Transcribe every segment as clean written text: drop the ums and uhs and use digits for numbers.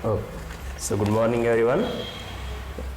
Oh, so good morning everyone.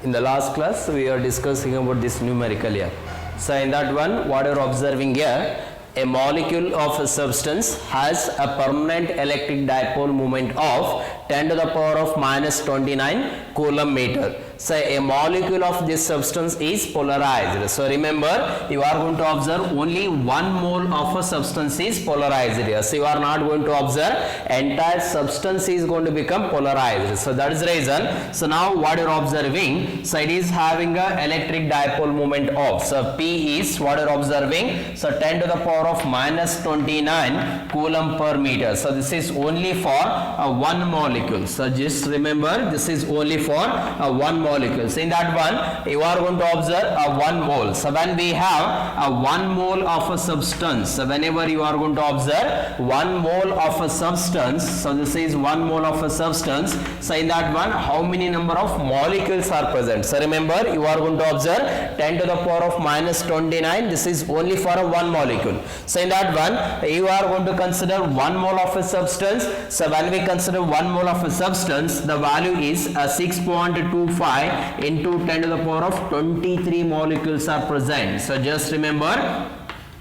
In the last class we are discussing about this numerical here. So in that one what you are observing here, a molecule of a substance has a permanent electric dipole moment of 10 to the power of minus 29 coulomb meter. So a molecule of this substance is polarized. So remember, you are going to observe only 1 mole of a substance is polarized here. So you are not going to observe entire substance is going to become polarized. So that is the reason. So now what you are observing, so it is having a electric dipole moment of, so P is what you are observing, so 10 to the power of minus 29 coulomb per meter. So this is only for one molecule. So just remember, this is only for one molecule. So in that one you are going to observe 1 mole. So when we have 1 mole of a substance, so whenever you are going to observe 1 mole of a substance, so this is 1 mole of a substance, so in that one how many number of molecules are present? So remember, you are going to observe 10 to the power of minus 29, this is only for a 1 molecule. So in that one you are going to consider 1 mole of a substance. So when we consider 1 mole of a substance, the value is 6.25 into 10 to the power of 23 molecules are present. So just remember,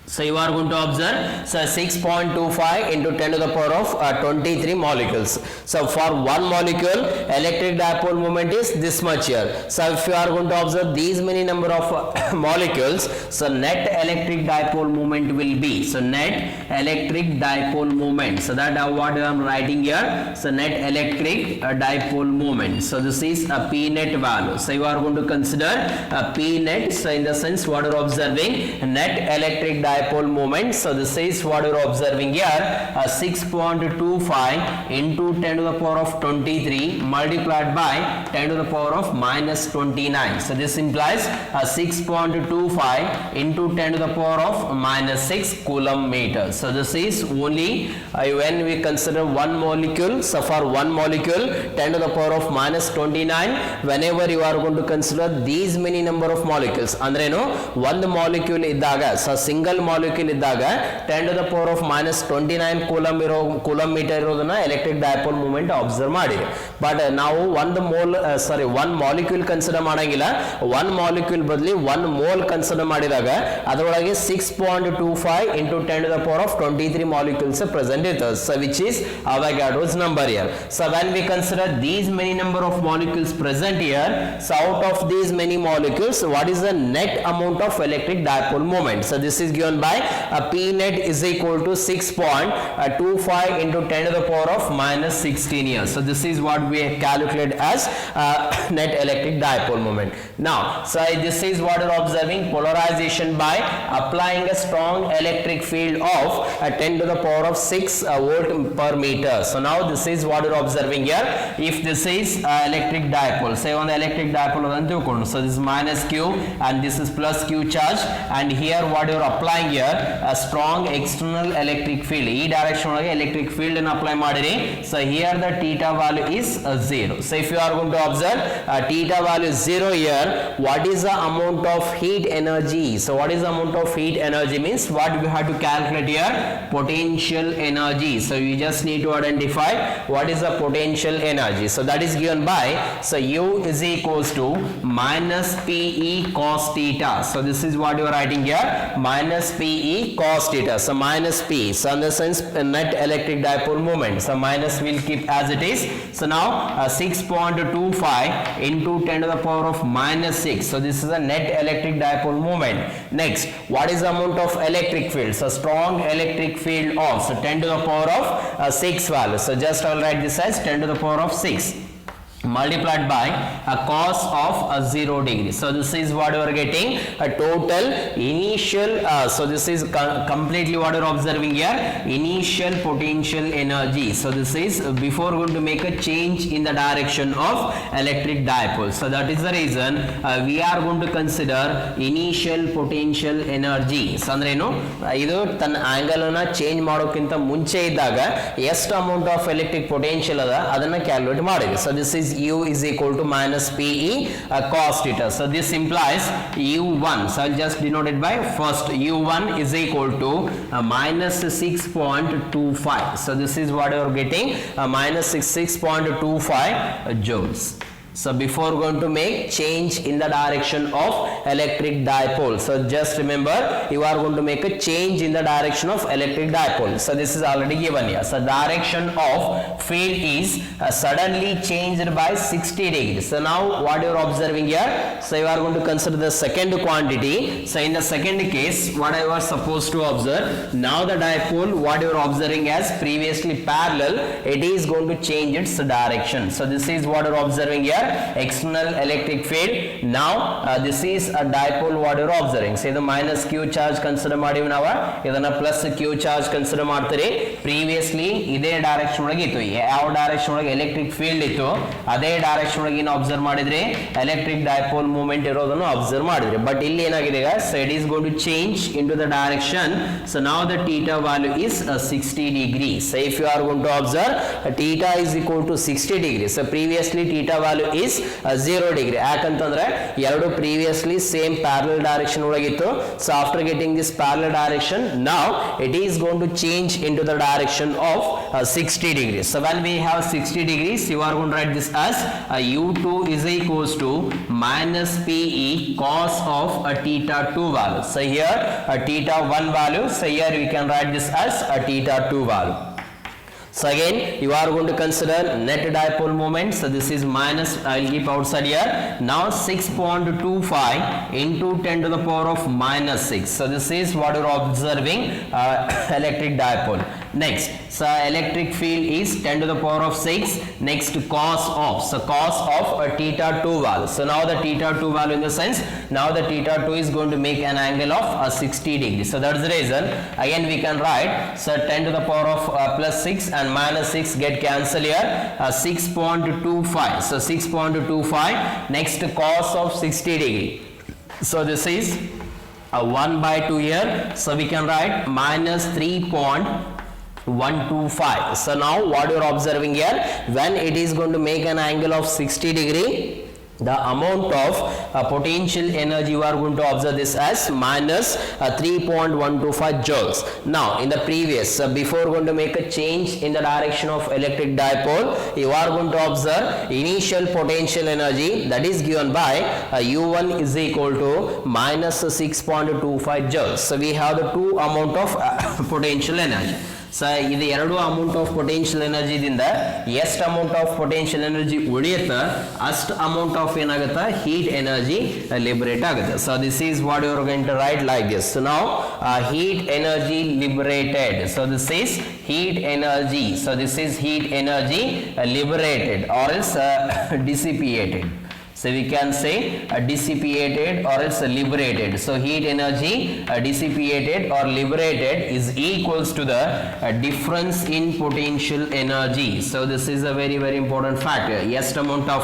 so you are going to observe, so 6.25 into 10 to the power of 23 molecules. So for one molecule electric dipole moment is this much here. So if you are going to observe these many number of molecules, so net electric dipole moment will be, so net electric dipole moment, so that what I am writing here, so net electric dipole moment. So this is a P net value. So you are going to consider a P net, so in the sense what you are observing, net electric dipole moment. So this is what you are observing here, 6.25 into 10 to the power of 23 multiplied by 10 to the power of minus 29. So this implies 6.25 into 10 to the power of minus 6 coulomb meter. So this is only when we consider one molecule. So for one molecule 10 to the power of minus 29, whenever you are going to consider these many number of molecules, andreno one molecule iddaga, so single molecule iddaga 10 to the power of minus 29 coulomb meter irodana electric dipole moment observe madire. But ನಾವು one molecule consider ಮಾಡಂಗಿಲ್ಲ, one molecule ಬದಲಿ one mole consider ಮಾಡಿದಾಗ ಅದರೊಳಗೆ 6.25 into 10 to the power of 23 molecules present ಇರ್ತದೆ, so which is Avogadro's number here. So when we consider these many number of molecules present here, so out of these many molecules what is the net amount of electric dipole moment? So this is given by P net is equal to 6.25 into 10 to the power of minus 16 here. So this is what we calculate as net electric dipole moment. Now so this is what you are observing, polarization by applying a strong electric field of 10 to the power of 6 volt per meter. So now this is what you are observing here. If this is electric dipole, say on the electric dipole, so this is minus q and this is plus q charge, and here what you are applying here, a strong external electric field, e direction electric field and apply madire. So here the theta value is 0. So if you are going to observe theta value is 0 here, what is the amount of heat energy? So what is the amount of heat energy means what we have to calculate here, potential energy. So you just need to identify what is the potential energy. So that is given by, so U is equals to minus PE cos theta. So this is what you are writing here, minus PE cos theta. So minus P, so in the sense net electric dipole moment, so minus will keep as it is. So now 6.25 into 10 to the power of minus 6. So this is a net electric dipole moment. Next, what is the amount of electric field? So strong electric field of, so 10 to the power of 6 value. So just I will write this as 10 to the power of 6 multiplied by a cos of 0 degree. So this is what you are getting, a total initial, so this is completely what you are observing here, initial potential energy. So this is before going to make a change in the direction of electric dipole. So that is the reason we are going to consider initial potential energy. So ಅಂದ್ರೆ ಏನು, ಇದು ತನ್ನ angle ಅನ್ನ change ಮಾಡೋಕ್ಕಿಂತ ಮುಂಚೆ ಇದ್ದಾಗ ಎಷ್ಟು amount of electric potential ಅದ ಅದನ್ನ ಕ್ಯಾಲ್ಕುಲೇಟ್ ಮಾಡಿದೆ. So this is u is equal to minus pe cos theta. So this implies u1. So I'll just denote it by first u1 is equal to minus 6.25. So this is what you are getting, minus 6.25 joules. So before going to make change in the direction of electric dipole, so just remember you are going to make a change in the direction of electric dipole. So this is already given here. So direction of field is suddenly changed by 60 degrees. So now what you are observing here, so you are going to consider the second quantity. So in the second case, what I was supposed to observe, now the dipole what you are observing as previously parallel, it is going to change its direction. So this is what you are observing here, external electric field. Now this is a dipole what you are observing. Say the minus q charge consider ಮಾಡಿವಿ ನಾವು, ಇದನ್ನ plus q charge consider ಮಾಡ್ತೀರಿ. Previously ಇದೇ direction ಒಳಗೆ ಇತ್ತು, ಯಾವ direction ಒಳಗೆ electric field ಇತ್ತು ಅದೇ ಡೈರೆಕ್ಷನ್ ಒಳಗೆ ಏನು ಅಬ್ಸರ್ವ್ ಮಾಡಿದ್ರಿ, ಎಲೆಕ್ಟ್ರಿಕ್ ಡೈಪೋಲ್ ಮೂವ್ಮೆಂಟ್ ಇರೋದನ್ನು ಅಬ್ಸರ್ವ್ ಮಾಡಿದ್ರಿ. ಬಟ್ ಇಲ್ಲಿ ಏನಾಗಿದೆ ಈಗ, so it is going to change into the direction. So now the theta value is 60 degrees. So if you are going to observe, theta is equal to 60 degrees. So previously theta value is 0 degree. ಯಾಕಂತಂದ್ರೆ ಎರಡು previously same parallel direction ಒಳಗಿತ್ತು. So after getting this parallel direction, now it is going to change into the direction of 60 degrees. So when we have 60 degrees, you are going to write this as u2 is equals to minus pe cos of theta 2 value. So here theta 1 value, so here we can write this as theta 2 value. So again you are going to consider net dipole moment. So this is minus, I will keep outside here. Now 6.25 into 10 to the power of minus 6. So this is what you are observing, electric dipole. Next, so electric field is 10 to the power of 6. Next cos of, so cos of theta 2 value. So now the theta 2 value, in the sense now the theta 2 is going to make an angle of 60 degrees. So that's the reason again we can write, so 10 to the power of plus 6 and minus 6 get cancelled here, 6.25. So 6.25. Next cos of 60 degree. So this is 1 by 2 here. So we can write minus 3.125. So now what you are observing here, when it is going to make an angle of 60 degree, the amount of potential energy you are going to observe this as minus 3.125 joules. Now in the previous, before going to make a change in the direction of electric dipole, you are going to observe initial potential energy, that is given by u1 is equal to minus 6.25 joules. So we have the two amount of potential energy. So ಇದು ಎರಡು amount of potential ಎನರ್ಜಿದಿಂದ ಎಷ್ಟು amount of potential energy ಉಳಿಯುತ್ತೆ ಅಷ್ಟು amount of ಏನಾಗುತ್ತೆ, heat energy liberate ಆಗುತ್ತೆ. So this is what you are going to write like this. So ನಾವು heat energy liberated. So this is heat energy. So this is heat energy liberated or else dissipated. So we can say dissipated or else liberated. So heat energy dissipated or liberated is equals to the difference in potential energy. So this is a very very important factor. ಎಷ್ಟು amount of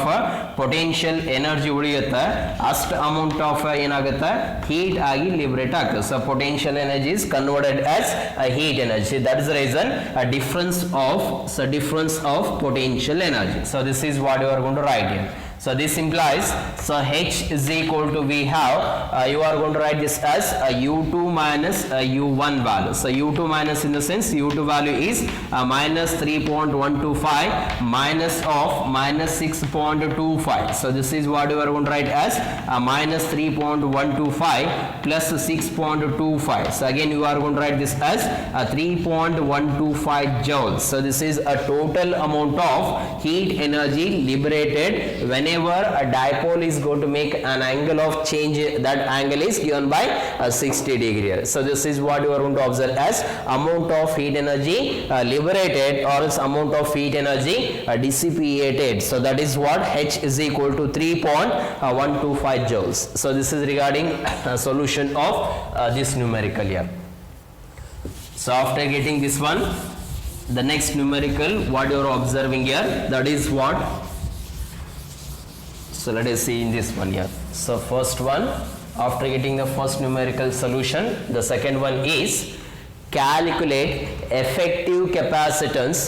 potential energy ಉಳಿಯುತ್ತೆ ಅಷ್ಟು amount of ಏನಾಗುತ್ತೆ, heat ಆಗಿ liberate ಆಗುತ್ತೆ. So potential energy is converted as a heat energy. That is the reason a difference of potential energy. So this is what you are going to write here. So this implies, so H is equal to, we have, you are going to write this as u2 minus u1 value. So u2 minus, in the sense u2 value is minus 3.125 minus of minus 6.25. So this is what you are going to write as minus 3.125 plus 6.25. So again you are going to write this as 3.125 joules. So this is a total amount of heat energy liberated whenever a dipole is going to make an angle of change. That angle is given by 60 degree. So this is what you are going to observe as amount of heat energy liberated or its amount of heat energy dissipated. So that is what H is equal to 3.125 joules. So this is regarding solution of this numerical here. So after getting this one, the next numerical what you are observing here, that is what. So let us see in this one here. So first one, after getting the first numerical solution, the second one is calculate effective capacitance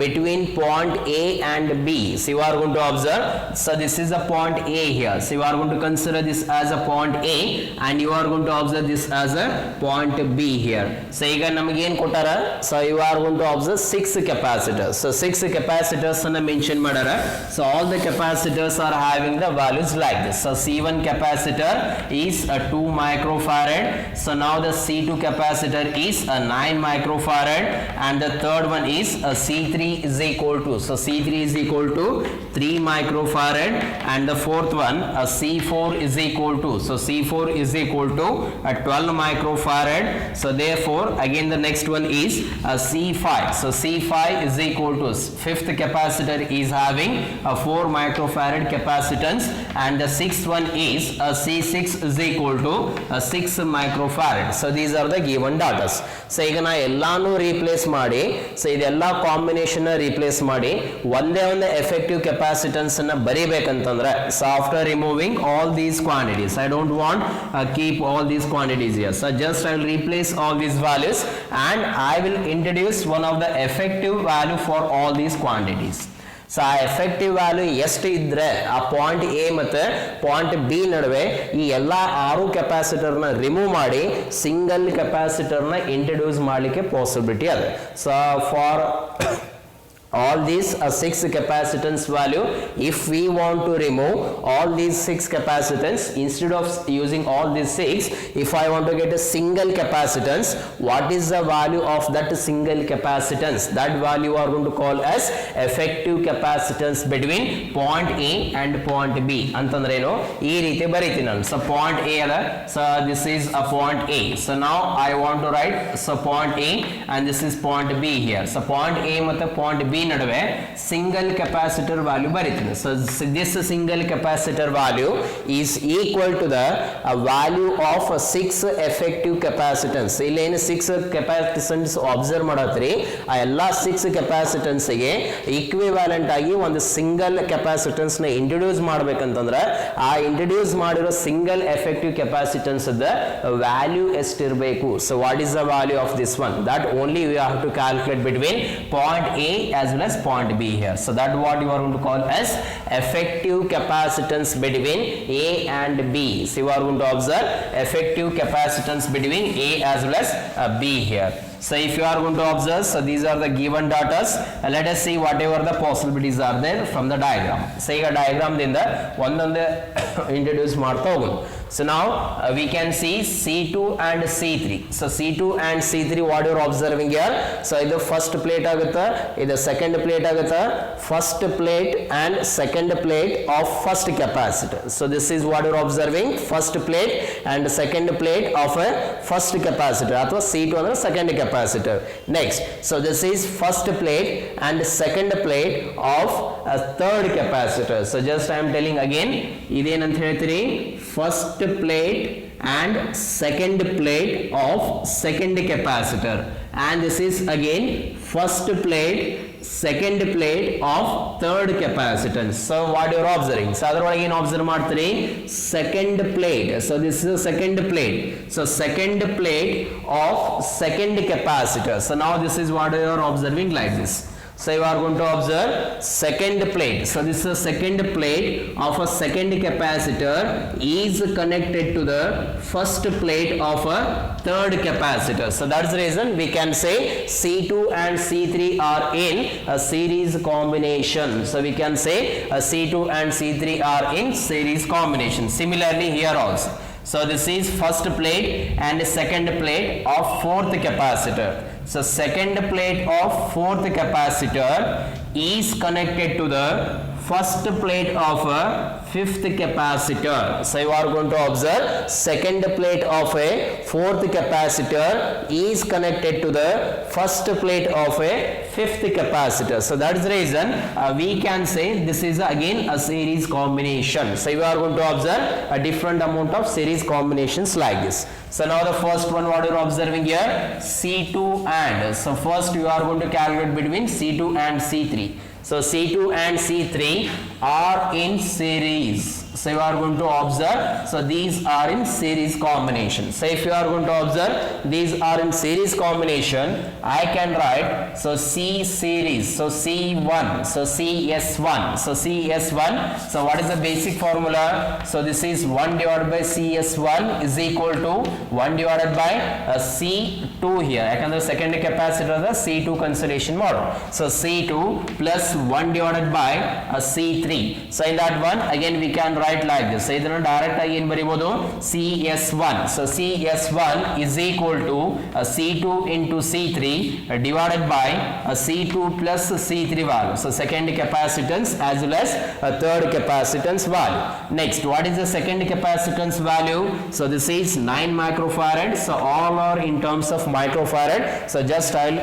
between point A and B. So you are going to observe, so this is a point A here. So you are going to consider this as a point A and you are going to observe this as a point B here. So you can again kotara. So you are going to observe 6 capacitors. So 6 capacitors and mention madara. So all the capacitors are having the values like this. So C1 capacitor is a 2 microfarad. So now the C2 capacitor is a 9 microfarad and the third one is a C3 is equal to, so C3 is equal to 3 microfarad and the fourth one a C4 is equal to, so C4 is equal to a 12 microfarad. So therefore again the next one is a C5. So C5 is equal to, fifth capacitor is having a 4 microfarad capacitance and the sixth one is a C6 is equal to a 6 microfarad. So these are the given data. So ಈಗ ನಾ ಎಲ್ಲಾನು replace ಮಾಡಿ, so ಇದೆಲ್ಲ combination replace ಮಾಡಿ ಒಂದೇ ಒಂದು effective capacitance ಅನ್ನ ಬರಿಬೇಕಂತಂದ್ರೆ, so after removing all these quantities, I don't want keep all these quantities here, so just I will replace all these values and I will introduce one of the effective value for all these quantities. So ಆ effective value ಎಷ್ಟು ಇದ್ರೆ ಆ point A ಮತ್ತೆ point B ನಡುವೆ ಈ ಎಲ್ಲ 6 ಕೆಪಾಸಿಟರ್ನ remove ಮಾಡಿ ಸಿಂಗಲ್ ಕೆಪಾಸಿಟರ್ನ ಇಂಟ್ರೊಡ್ಯೂಸ್ ಮಾಡಲಿಕ್ಕೆ ಪಾಸಿಬಿಲಿಟಿ ಅದೇ. So for all these 6 capacitance value, if we want to remove all these 6 capacitance, instead of using all these 6, if I want to get a single capacitance, what is the value of that single capacitance? That value are going to call as effective capacitance between point A and point B. ಅಂತಂದ್ರೇನು ಈ ರೀತಿ ಬರೀತೀನಿ ನಾನು. So point A ಅದ, so this is a point A. So now I want to write so point A and this is point B here. So point A ಮತ್ತೆ point B ನಡುವೆ single capacitor value ಬರೀತೀನಿ. So this single capacitor value is equal to the value of 6 effective capacitance. ಇಲ್ಲೇನು 6 capacitance observe ಮಾಡತ್ರಿ, ಆ ಎಲ್ಲ 6 ಕೆಪಾಸಿಟನ್ಸ್ಗೆ equivalent ಆಗಿ ಒಂದು single capacitance ನ introduce ಮಾಡ್ಬೇಕಂತಂದ್ರೆ ಆ ಇಂಟ್ರೊಡ್ಯೂಸ್ ಮಾಡಿರೋ ಸಿಂಗಲ್ ಎಫೆಕ್ಟಿವ್ ಕೆಪಾಸಿಟನ್ಸ್ ವ್ಯಾಲ್ಯೂ ಎಷ್ಟಿರಬೇಕು. So what is the value of this one? That only we have to calculate between point A as well as point B here. So that what you are going to call as effective capacitance between A and B. So you are going to observe effective capacitance between A as well as B here. So if you are going to observe, so these are the given data. Let us see whatever the possibilities are there from the diagram. So ಈಗ diagram ದಿಂದ ಒಂದೊಂದೇ introduce ಮಾಡ್ತಾ ಹೋಗೋಣ. So now we can see C2 and C3. So C2 and C3 what you are observing here. So ಇದು first plate ಆಗುತ್ತೆ, ಇದು second plate ಆಗುತ್ತೆ, first plate and second plate of first capacitor. So this is what you are observing, first plate and second plate of a first capacitor ಅಥವಾ C2 ಅಂದ್ರೆ second capacitor. Next, so this is first plate and second plate of a third capacitor. So just I am telling again, ಇದೇನಂತ ಹೇಳ್ತೀರಿ, first plate and second plate of second capacitor, and this is again first plate second plate of third capacitance. So what you are observing, so ಅದರೊಳಗೆ ಏನು observe ಮಾಡ್ತೀರಿ, second plate. So this is a second plate, so second plate of second capacitor. So now this is what you are observing like this. So you are going to observe second plate. So this is a second plate of a second capacitor is connected to the first plate of a third capacitor. So that's the reason we can say C2 and C3 are in a series combination. So we can say C2 and C3 are in series combination. Similarly here also. So this is first plate and second plate of fourth capacitor. So second plate of fourth capacitor is connected to the first plate of a fifth capacitor. So you are going to observe second plate of a fourth capacitor is connected to the first plate of a fifth capacitor. So that is the reason we can say this is again a series combination. So you are going to observe a different amount of series combinations like this. So now the first one what you are observing here, C2 and, so first you are going to calculate between C2 and C3. So C2 and C3 are in series. So you are going to observe, so these are in series combination. So if you are going to observe, these are in series combination, I can write, so C series, so C1, so CS1, so CS1, so what is the basic formula? So this is 1 divided by CS1 is equal to 1 divided by C2 here. Yakandre second capacitor the C2 consideration model. So C2 plus 1 divided by C3. So in that one, again we can write like this. So idana direct agi ಏನು ಬರಿಬಹುದು CS1. So CS1 is equal to C2 into C3 divided by C2 plus C3 value. So second capacitance as well as third capacitance value. Next, what is the second capacitance value? So this is 9 microfarad. So all are in terms of microfarad. So just I'll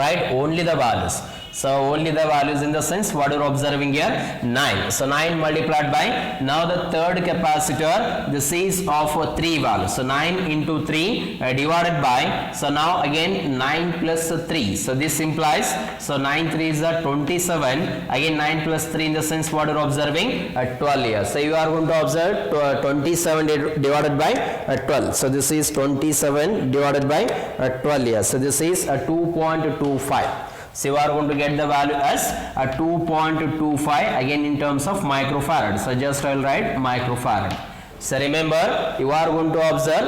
write only the values. So only the values in the sense what you are observing here 9. So 9 multiplied by, now the third capacitor, this is of 3 values. So 9 into 3 divided by, so now again 9 plus 3. So this implies, so 9 3 is 27. Again 9 plus 3 in the sense what you are observing 12 here. So you are going to observe 27 divided by 12. So this is 27 divided by 12 here. So this is 2.25. So you are going to get the value as 2.25 again in terms of microfarad. So just I will write microfarad. So remember, you are going to observe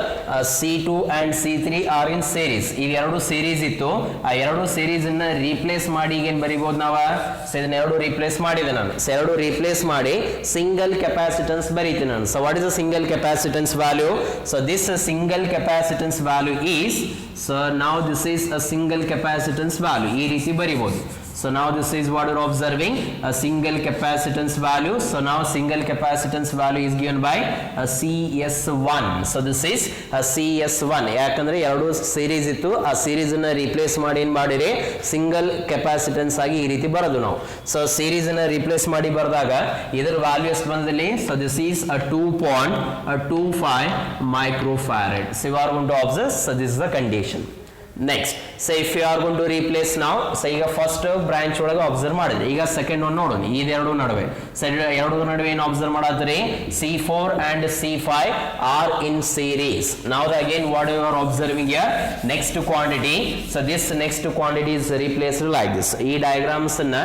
C2 and C3 are in series. ಈಗ ಎರಡು series ಇತ್ತು, ಆ ಎರಡು series ಅನ್ನ replace ಮಾಡಿ ಈಗ ಏನು ಬರಿಬಹುದು ನಾವು? ಸೊ ಇದನ್ನ ಎರಡು replace ಮಾಡಿದೆ ನಾನು. ಸೊ ಎರಡು replace ಮಾಡಿ single capacitance ಬರೀತೀನಿ ನಾನು. So what is the single capacitance value? So this single capacitance value is, so now this is a single capacitance value. ಈ ರೀತಿ ಬರಿಬಹುದು. So now this is what you are observing, a single capacitance value. So now single capacitance value is given by a CS1. So this is a CS1. ಯಾಕಂದ್ರೆ ಎರಡು series ಇತ್ತು, ಆ series ಅನ್ನ replace ಮಾಡಿ ಏನು ಮಾಡಿರಿ single capacitance ಆಗಿ ಈ ರೀತಿ ಬರೋದು ನಾವು. So series ಅನ್ನ replace ಮಾಡಿ ಬರೆದಾಗ ಇದರ value ಎಷ್ಟು ಬಂದಿದೆ? So this is a 2.25 microfarad. So you are going to observe, so this is the condition. Next, so if you are going to replace now, so ಈಗ ಫಸ್ಟ್ ಬ್ರಾಂಚ್ ಒಳಗೆ observe ಮಾಡಿದ್ರಿ, ಈಗ second one ನೋಡೋಣ. ಇದೆರಡು ನಡುವೆ, so ಎರಡು ನಡುವೆ ಏನು observe ಮಾಡತ್ತೀರಿ? C4 and C5 are in series. Now again what you are observing here, next quantity. So this next quantity is replaced like this. ಈ ಡಯಾಗ್ರಾಮ್ಸ್ ಅನ್ನ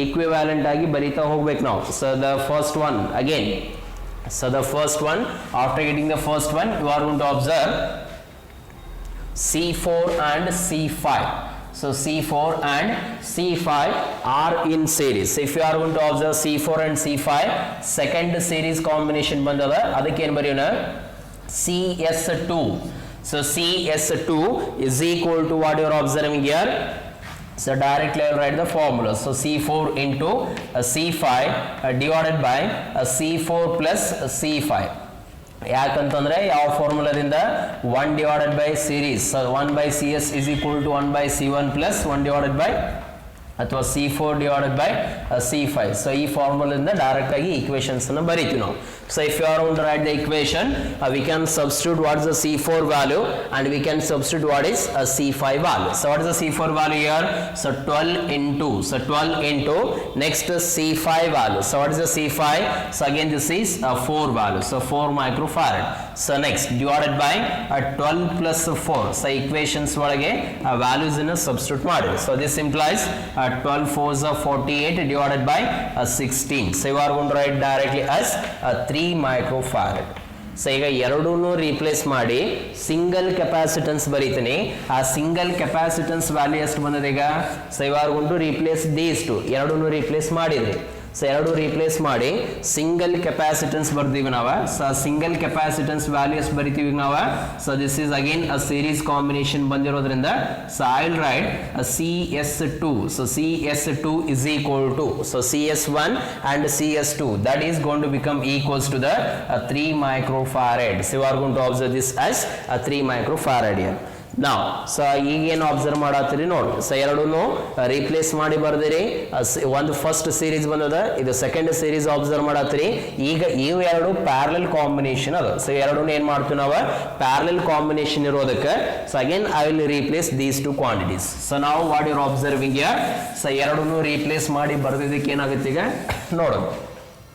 ಈಕ್ವಿವ್ಯಾಲೆಂಟ್ ಆಗಿ ಬರಿತಾ ಹೋಗ್ಬೇಕು ನಾವು. So the first one again, so the first one, after getting the first one, you are going to observe C4 and C5. So C4 and C5 are in series. If you are going to observe C4 and C5, second series combination bandada, adike ಏನು ಬರೆಯೋಣ? CS2. So CS2 is equal to what you are observing here. So directly I will write the formula. So C4 into C5 divided by C4 plus C5. ಯಾಕಂತಂದ್ರೆ ಯಾವ ಫಾರ್ಮುಲಾದಿಂದ 1 divided by series, so 1 by CS is equal to 1 by C1 plus 1 divided by ಅಥವಾ C4 divided by C5. So ಈ ಫಾರ್ಮುಲಾದಿಂದ direct ಆಗಿ equations ಅನ್ನು ಬರೀತೀವಿ ನಾವು. So if you are going to write the equation, we can substitute what is the C4 value and we can substitute what is a C5 value. So what is the C4 value here? So 12 into, so 12 into next C5 value. So what is the C5? So again this is a 4 value, so 4 microfarad. So next divided by 12 plus 4. So equations ಒಳಗೆ values ಅನ್ನು substitute ಮಾಡಿ. So this implies 12 4s are 48 divided by 16. So you are going to write directly as 3 microfarad. So ಈಗ ಎರಡೂನು replace ಮಾಡಿ single capacitance ಬರೀತೀನಿ. ಆ single capacitance value ಎಷ್ಟು ಬಂದಿದೆ ಈಗ? So you are going to replace these two, ಎರಡೂನು replace ಮಾಡಿದ್ರಿ. ಸೊ ಎರಡು ರೀಪ್ಲೇಸ್ ಮಾಡಿ ಸಿಂಗಲ್ ಕೆಪಾಸಿಟನ್ಸ್ ಬರ್ತೀವಿ ನಾವು. ಸೊ ಸಿಂಗಲ್ ಕೆಪಾಸಿಟನ್ಸ್ ವ್ಯಾಲ್ಯೂ ಎಷ್ಟು ಬರಿತೀವಿ ನಾವು? So this is again a series combination ಬಂದಿರೋದ್ರಿಂದ so I will write CS2. So CS2 is equal to, so CS1 and CS2, that is going to become equals to the 3 microfarad. So you are going to observe this as a 3 microfarad here. Now, so ಈಗೇನು observe ಮಾಡತ್ತೀರಿ ನೋಡಿ. So ಎರಡೂ replace ಮಾಡಿ ಬರ್ದಿರಿ. ಒಂದು first series ಬಂದದ, ಇದು second series observe ಮಾಡತ್ತೀರಿ. ಈಗ ಇವು ಎರಡು ಪ್ಯಾರಲಲ್ ಕಾಂಬಿನೇಷನ್ ಅದ. ಸೊ ಎರಡೂ ಏನು ಮಾಡ್ತೀವಿ ನಾವು? ಪ್ಯಾರಲಲ್ ಕಾಂಬಿನೇಷನ್ ಇರೋದಕ್ಕೆ so again I will replace these two quantities. So ನಾವು what you're observing here, so ಎರಡೂ ರೀಪ್ಲೇಸ್ ಮಾಡಿ ಬರ್ದಿದ್ದಕ್ಕೆ ಏನಾಗುತ್ತೆ ಈಗ ನೋಡೋಣ.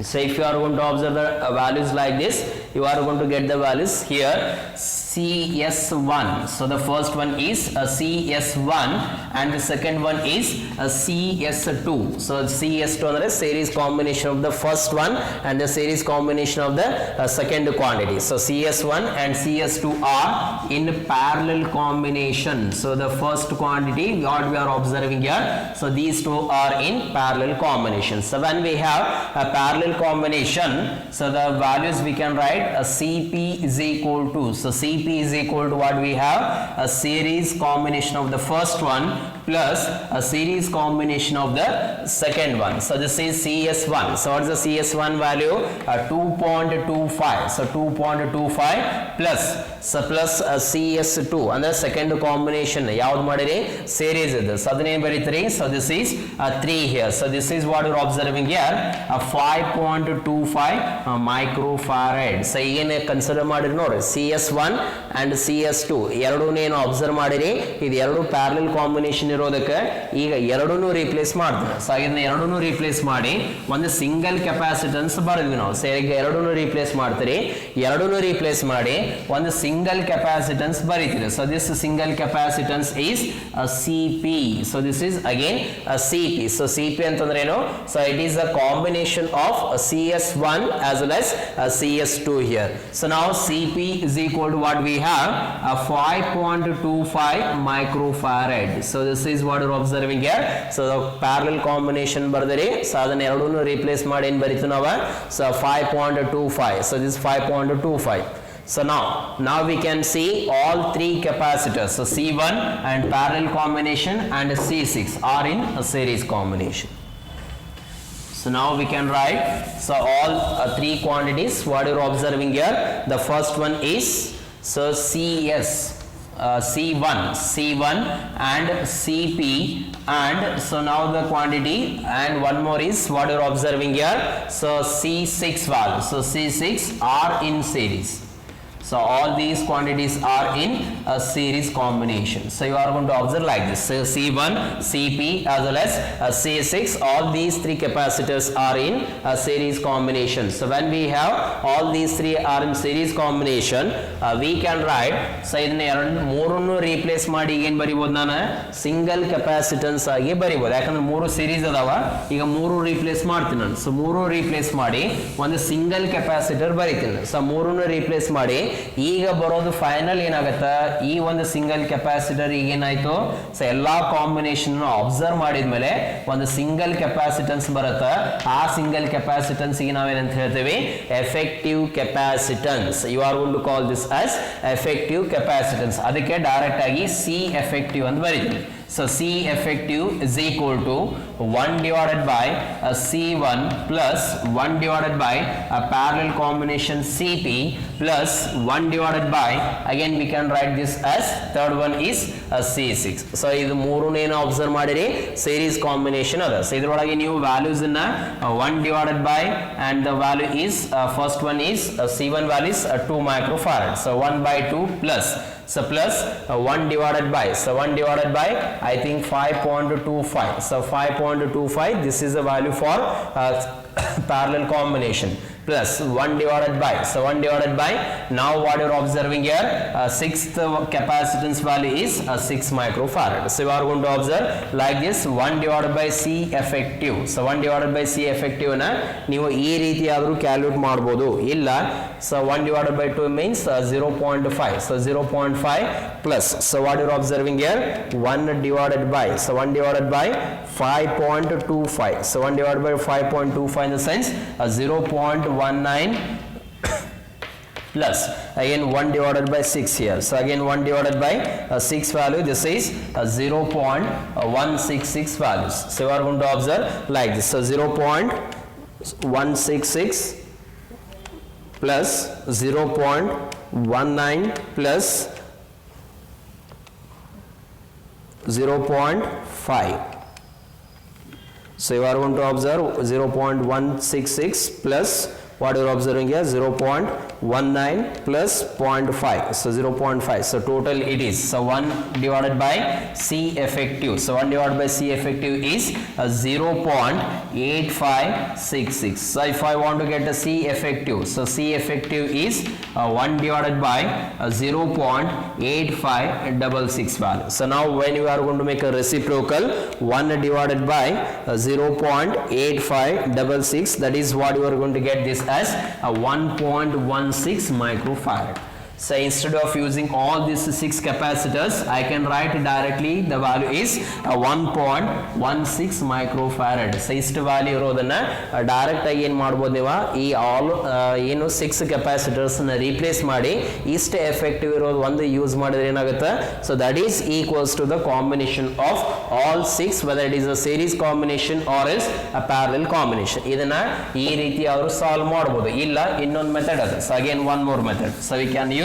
So if you are going to observe the values like this, you are going to get the values here CS1. So the first one is CS1 and the second one is CS2. So CS2 is series combination of the first one and the series combination of the second quantity. So CS1 and CS2 are in parallel combination. So the first quantity what we are observing here, so these two are in parallel combination. So when we have a parallel combination, so the values we can write CP is equal to, so CP is equal to what we have, a series combination of the first one plus a series combination of the second one. So this is CS1. So what is the CS1 value? 2.25. So 2.25 plus, so plus CS2 and the second combination ಯಾವುದು ಮಾಡಿರಿ series ಇದೆ. So ಅದನ್ನೇ ಬರೀತೀರಿ. So this is 3 here. So this is what you are observing here, 5.25 microfarad. So ಏನು consider ಮಾಡಿರಿ ನೋಡಿ, CS1 and CS2 ಎರಡೂನೇನು observe ಮಾಡಿರಿ, ಇದು ಎರಡು ಪ್ಯಾರಲಲ್ ಕಾಂಬಿನೇಷನ್ ಇರೋದಕ್ಕೆ ಈಗ ಎರಡನ್ನೂ ರೀಪ್ಲೇಸ್ ಮಾಡ್ತೀವಿ. ಸೊ ಇದನ್ನ ಎರಡನ್ನೂ ರೀಪ್ಲೇಸ್ ಮಾಡಿ ಒಂದು ಸಿಂಗಲ್ ಕೆಪಾಸಿಟನ್ಸ್ ಬರೆದ್ವಿ ನಾವು. ಸೊ ಈಗ ಎರಡನ್ನೂ ರೀಪ್ಲೇಸ್ ಮಾಡ್ತೀರಿ, ಎರಡನ್ನೂ ರೀಪ್ಲೇಸ್ ಮಾಡಿ ಒಂದು ಸಿಂಗಲ್ ಕೆಪಾಸಿಟನ್ಸ್ ಬರೀತೀರಿ. So this single capacitance is CP. So this is again CP. So CP ಅಂತಂದ್ರೆ ಏನು? So it is a combination of CS1 as well as CS2 here. So now CP is equal to what we have, 5.25 microfarad. So this is what you are observing here. So the parallel combination ಬರೆದಿರಿ. So ಅದನ್ನ ಎರಡನ್ನೂ replace ಮಾಡಿ ಏನು ಬರೀತೀವಿ ನಾವು? So 5.25. So this is 5.25. So now we can see all three capacitors. So C1 and parallel combination and C6 are in a series combination. So now we can write, so all three quantities what you are observing here. The first one is so C1 and CP, and so now the quantity, and one more is what you are observing here, so C6 value. So C6 are in series. So all these quantities are in a series combination. So you are going to observe like this. So C1, CP as well as C6, all these three capacitors are in a series combination. So when we have all these three are in series combination, we can write, so ಇದನ್ನ ಮೂರನ್ನು replace ಮಾಡಿ ಏನು ಬರಿಬೋದು, ನಾನು single capacitance ಆಗಿ ಬರಿಬೋದು. ಯಾಕಂದ್ರೆ ಮೂರು ಸೀರೀಸ್ ಅದಾವ, ಈಗ ಮೂರು ರೀಪ್ಲೇಸ್ ಮಾಡ್ತೀನಿ ನಾನು. ಸೊ ಮೂರು ರೀಪ್ಲೇಸ್ ಮಾಡಿ ಒಂದು ಸಿಂಗಲ್ ಕೆಪಾಸಿಟರ್ ಬರಿತೀನಿ. ಸೊ ಮೂರನ್ನು ರೀಪ್ಲೇಸ್ ಮಾಡಿ ಈಗ ಬರೋದು ಫೈನಲ್ ಏನಾಗುತ್ತೆ, ಈ ಒಂದು ಸಿಂಗಲ್ ಕೆಪಾಸಿಟರ್ ಈಗ ಏನಾಯ್ತು, ಸೊ ಎಲ್ಲಾ ಕಾಂಬಿನೇಷನ್ ಅಬ್ಸರ್ವ್ ಮಾಡಿದ್ಮೇಲೆ ಒಂದು ಸಿಂಗಲ್ ಕೆಪಾಸಿಟನ್ಸ್ ಬರುತ್ತೆ. ಆ ಸಿಂಗಲ್ ಕೆಪಾಸಿಟನ್ಸ್ ಗೆ ನಾವೇನಂತ ಹೇಳ್ತೀವಿ, effective capacitance. You are going to call this as effective capacitance. ಅದಕ್ಕೆ ಡೈರೆಕ್ಟ್ ಆಗಿ ಸಿ ಎಫೆಕ್ಟಿವ್ ಅಂತ ಬರೀತೀವಿ. So C effective is equal to 1 divided by C1 plus 1 divided by a parallel combination CP plus 1 divided by, again we can write this as third one is C6. So ಇದು ಮೂರನೇನು observe ಮಾಡಿರಿ series combination ಅದ. So ಇದರೊಳಗೆ ನೀವು values ಅನ್ನ 1 divided by and the value is first one is C1 value is 2 microfarad. So 1 by 2 plus, so plus 1 divided by, so 1 divided by I think 5.25. So 5.25, this is the value for parallel combination, plus 1 divided by, so 1 divided by, now what you are observing here, sixth capacitance value is 6 microfarad. So you are going to observe like this, 1 divided by C effective. So 1 divided by C effective na ನೀವು ಈ ರೀತಿ ಆದರೂ calculate ಮಾಡಬಹುದು. ಇಲ್ಲ, so 1 divided by 2 means 0.5. So 0.5 plus, so what you are observing here, 1 divided by, so 1 divided by 5.25. So 1 divided by 5.25 in the sense 0.19 plus again 1 divided by 6 here. So again 1 divided by 6 value, this is 0.166 values. So you are going to observe like this. So 0.166 plus 0.19 plus 0.5. So you are going to observe 0.166 plus what you are observing here, 0.19 19 plus 0.5, so 0.5, so total it is, so 1 divided by C effective, so 1 divided by C effective is 0.8566. So if I want to get the C effective, so C effective is 1 divided by 0.8566 value. So now when you are going to make a reciprocal, 1 divided by 0.8566, that is what you are going to get this as a 1.16 microfarad. So instead of using all these 6 capacitors, I can write directly the value is 1.16 microfarad. So ist value irodana direct agi ಏನು ಮಾಡಬಹುದು ನೀವು ಈ all ಏನು 6 capacitors ನ replace ಮಾಡಿ ಇಷ್ಟ effective ಇರೋದು ಒಂದು ಯೂಸ್ ಮಾಡಿದ್ರೆ ಏನಾಗುತ್ತೆ, so that is equals to the combination of all 6, whether it is a series combination or is a parallel combination. ಇದನ್ನ ಈ ರೀತಿ ಅವರು ಸಾಲ್ವ್ ಮಾಡಬಹುದು. ಇಲ್ಲ ಇನ್ನೊಂದು ಮೆಥಡ್ ಅದು. So again one more method, so we can use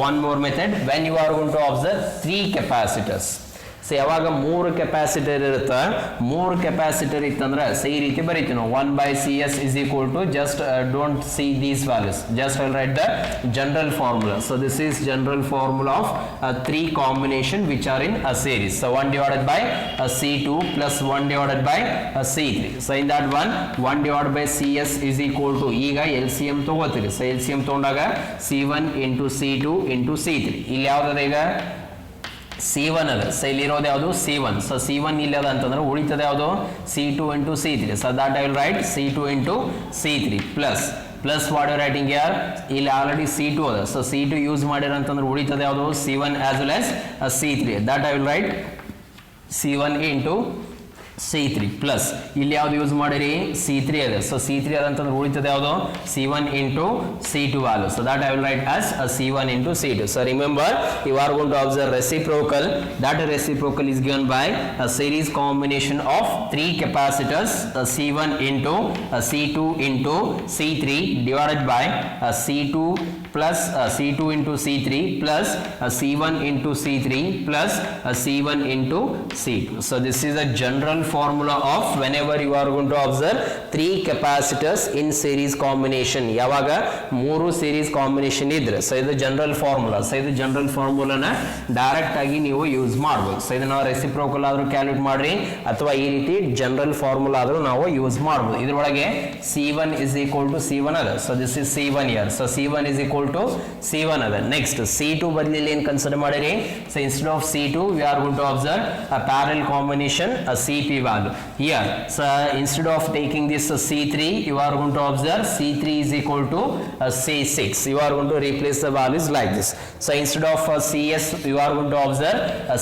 one more method when you are going to observe 3 capacitors. So ಯಾವಾಗ 3 capacitor ಇರುತ್ತೆ, 3 ಕೆಪಾಸಿಟರ್ ಇತ್ತಂದ್ರೆ ಸೊ ಈ ರೀತಿ ಬರೀತೀವಿ ನಾವು 1 by CS is equal to, just don't see these values, just I'll write the general formula. So this is general formula of 3 combination which are in a series. So 1 divided by C2 plus 1 divided by C3. So in that one 1 divided by CS is equal to, ಈಗ LCM ತಗೋತೀರಿ. So LCM ತಗೊಂಡಾಗ C1 into C2 into C3. ಇಲ್ಲಿ ಯಾವ್ದು ಈಗ C1 ಅದ. So ಇಲ್ಲಿರೋದು ಯಾವುದು C1. So C1 ಇಲ್ಲಿ ಅದ ಅಂತಂದ್ರೆ ಉಳಿತದೆ ಯಾವುದು C2 into C3. So that I will write C2 into C3 plus what you are writing here, ಇಲ್ಲಿ ಆಲ್ರೆಡಿ C2 ಅದ. ಸೊ C2 ಯೂಸ್ ಮಾಡಿರ ಅಂತಂದ್ರೆ ಉಳಿತದೆ ಯಾವುದು C1 as well as C3. that I will write C1 into C3 plus ಇಲ್ಲಿ ಯಾವುದು use ಮಾಡಿರಿ C3 ಅದ. ಸೊ C3 ಅದ ಅಂತಂದ್ರೆ ಉಳಿತದೆ ಯಾವುದು C1 into C2 value. So that I will write as a C1 into C2. So remember, you are going to observe reciprocal. That reciprocal is given by a series combination of 3 capacitors, C1 into C2 into C3 divided by C2 plus C2 into C3 plus C1 into C3 plus C1 into C2. So this is a general formula of whenever you are going to observe 3 capacitors in series combination. ಯಾವಾಗ 3 series combination ಇದ್ರೆ, so ಇದು general formula. So ಇದು general ಫಾರ್ಮುಲಾನ direct ಆಗಿ ನೀವು use ಮಾಡಬಹುದು. So ಇದನ್ನ reciprocal ಆದ್ರೂ calculate ಮಾಡ್ರಿ ಅಥವಾ ಈ ರೀತಿ ಜನರಲ್ ಫಾರ್ಮುಲಾ ಆದ್ರೂ ನಾವು ಯೂಸ್ ಮಾಡಬಹುದು. ಇದರೊಳಗೆ C1 is equal to C1 ಅದ. So this is C1 here. So C1 is equal to C1 ಅದ. ನೆಕ್ಸ್ಟ್ C2 ಬದಲಿಗೆ ಏನು ಕನ್ಸಿಡರ್ ಮಾಡಿರಿ, so instead of C2 we are going to observe a parallel combination, a CP value here. So instead of taking this C3, you are going to observe C3 is equal to C6. You are going to replace the values like this. So instead of CS, you are going to observe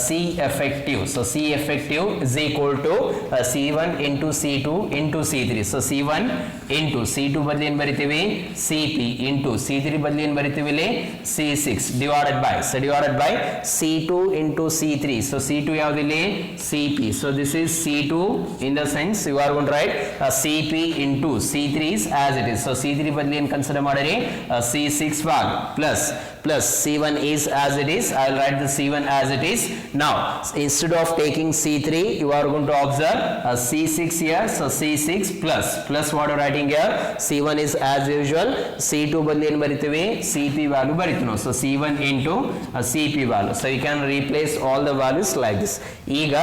C effective. So C effective is equal to C1 into C2 into C3. So C1 into C2 ಬದಲಿ ಏನು ಬರಿತೀವಿ CP into C3 ಬದಲಿ ಏನು ಬರಿತೀವಿ ಇಲ್ಲಿ C6 divided by, so divided by C2 into C3. So C2 ಯಾವುದು ಇಲ್ಲಿ CP. So this is C2 in the sense you are going to write CP into C3 is as it is. So C3 ಬದಲಿ ಏನು consider ಮಾಡಿರಿ C6 value plus C1 is as it is. I will write the C1 as it is. Now instead of taking C3, you are going to observe C6 here. So C6 plus what you are writing here, C1 is as usual. C2 ಬದಲಿ ಏನು ಬರಿತೀವಿ CP value ಬರಿತೀವಿ ನಾವು. So C1 into CP value. So you can replace all the values like this. ಈಗ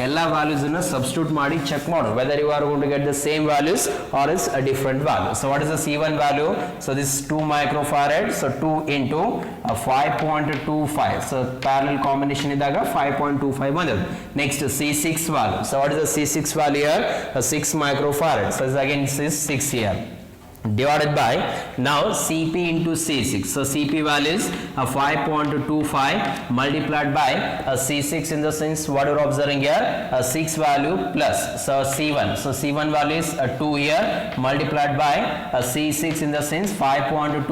ಎಲ್ಲ values ಅನ್ನು substitute ಮಾಡಿ check ಮಾಡು whether you are going to get the same values or is a different value. So what is the C1 value? So this is 2 microfarad. So 2 into 5.25. So parallel combination ಇದ್ದಾಗ 5.25 ಬಂದಿದೆ. Next C6 value. So what is the C6 value here? 6 microfarad. So again this is 6 here. Divided by now CP into C6. So CP value is 5.25 multiplied by C6 in the sense what you are observing here 6 value plus so C1. So C1 value is 2 here multiplied by C6 in the sense 5.25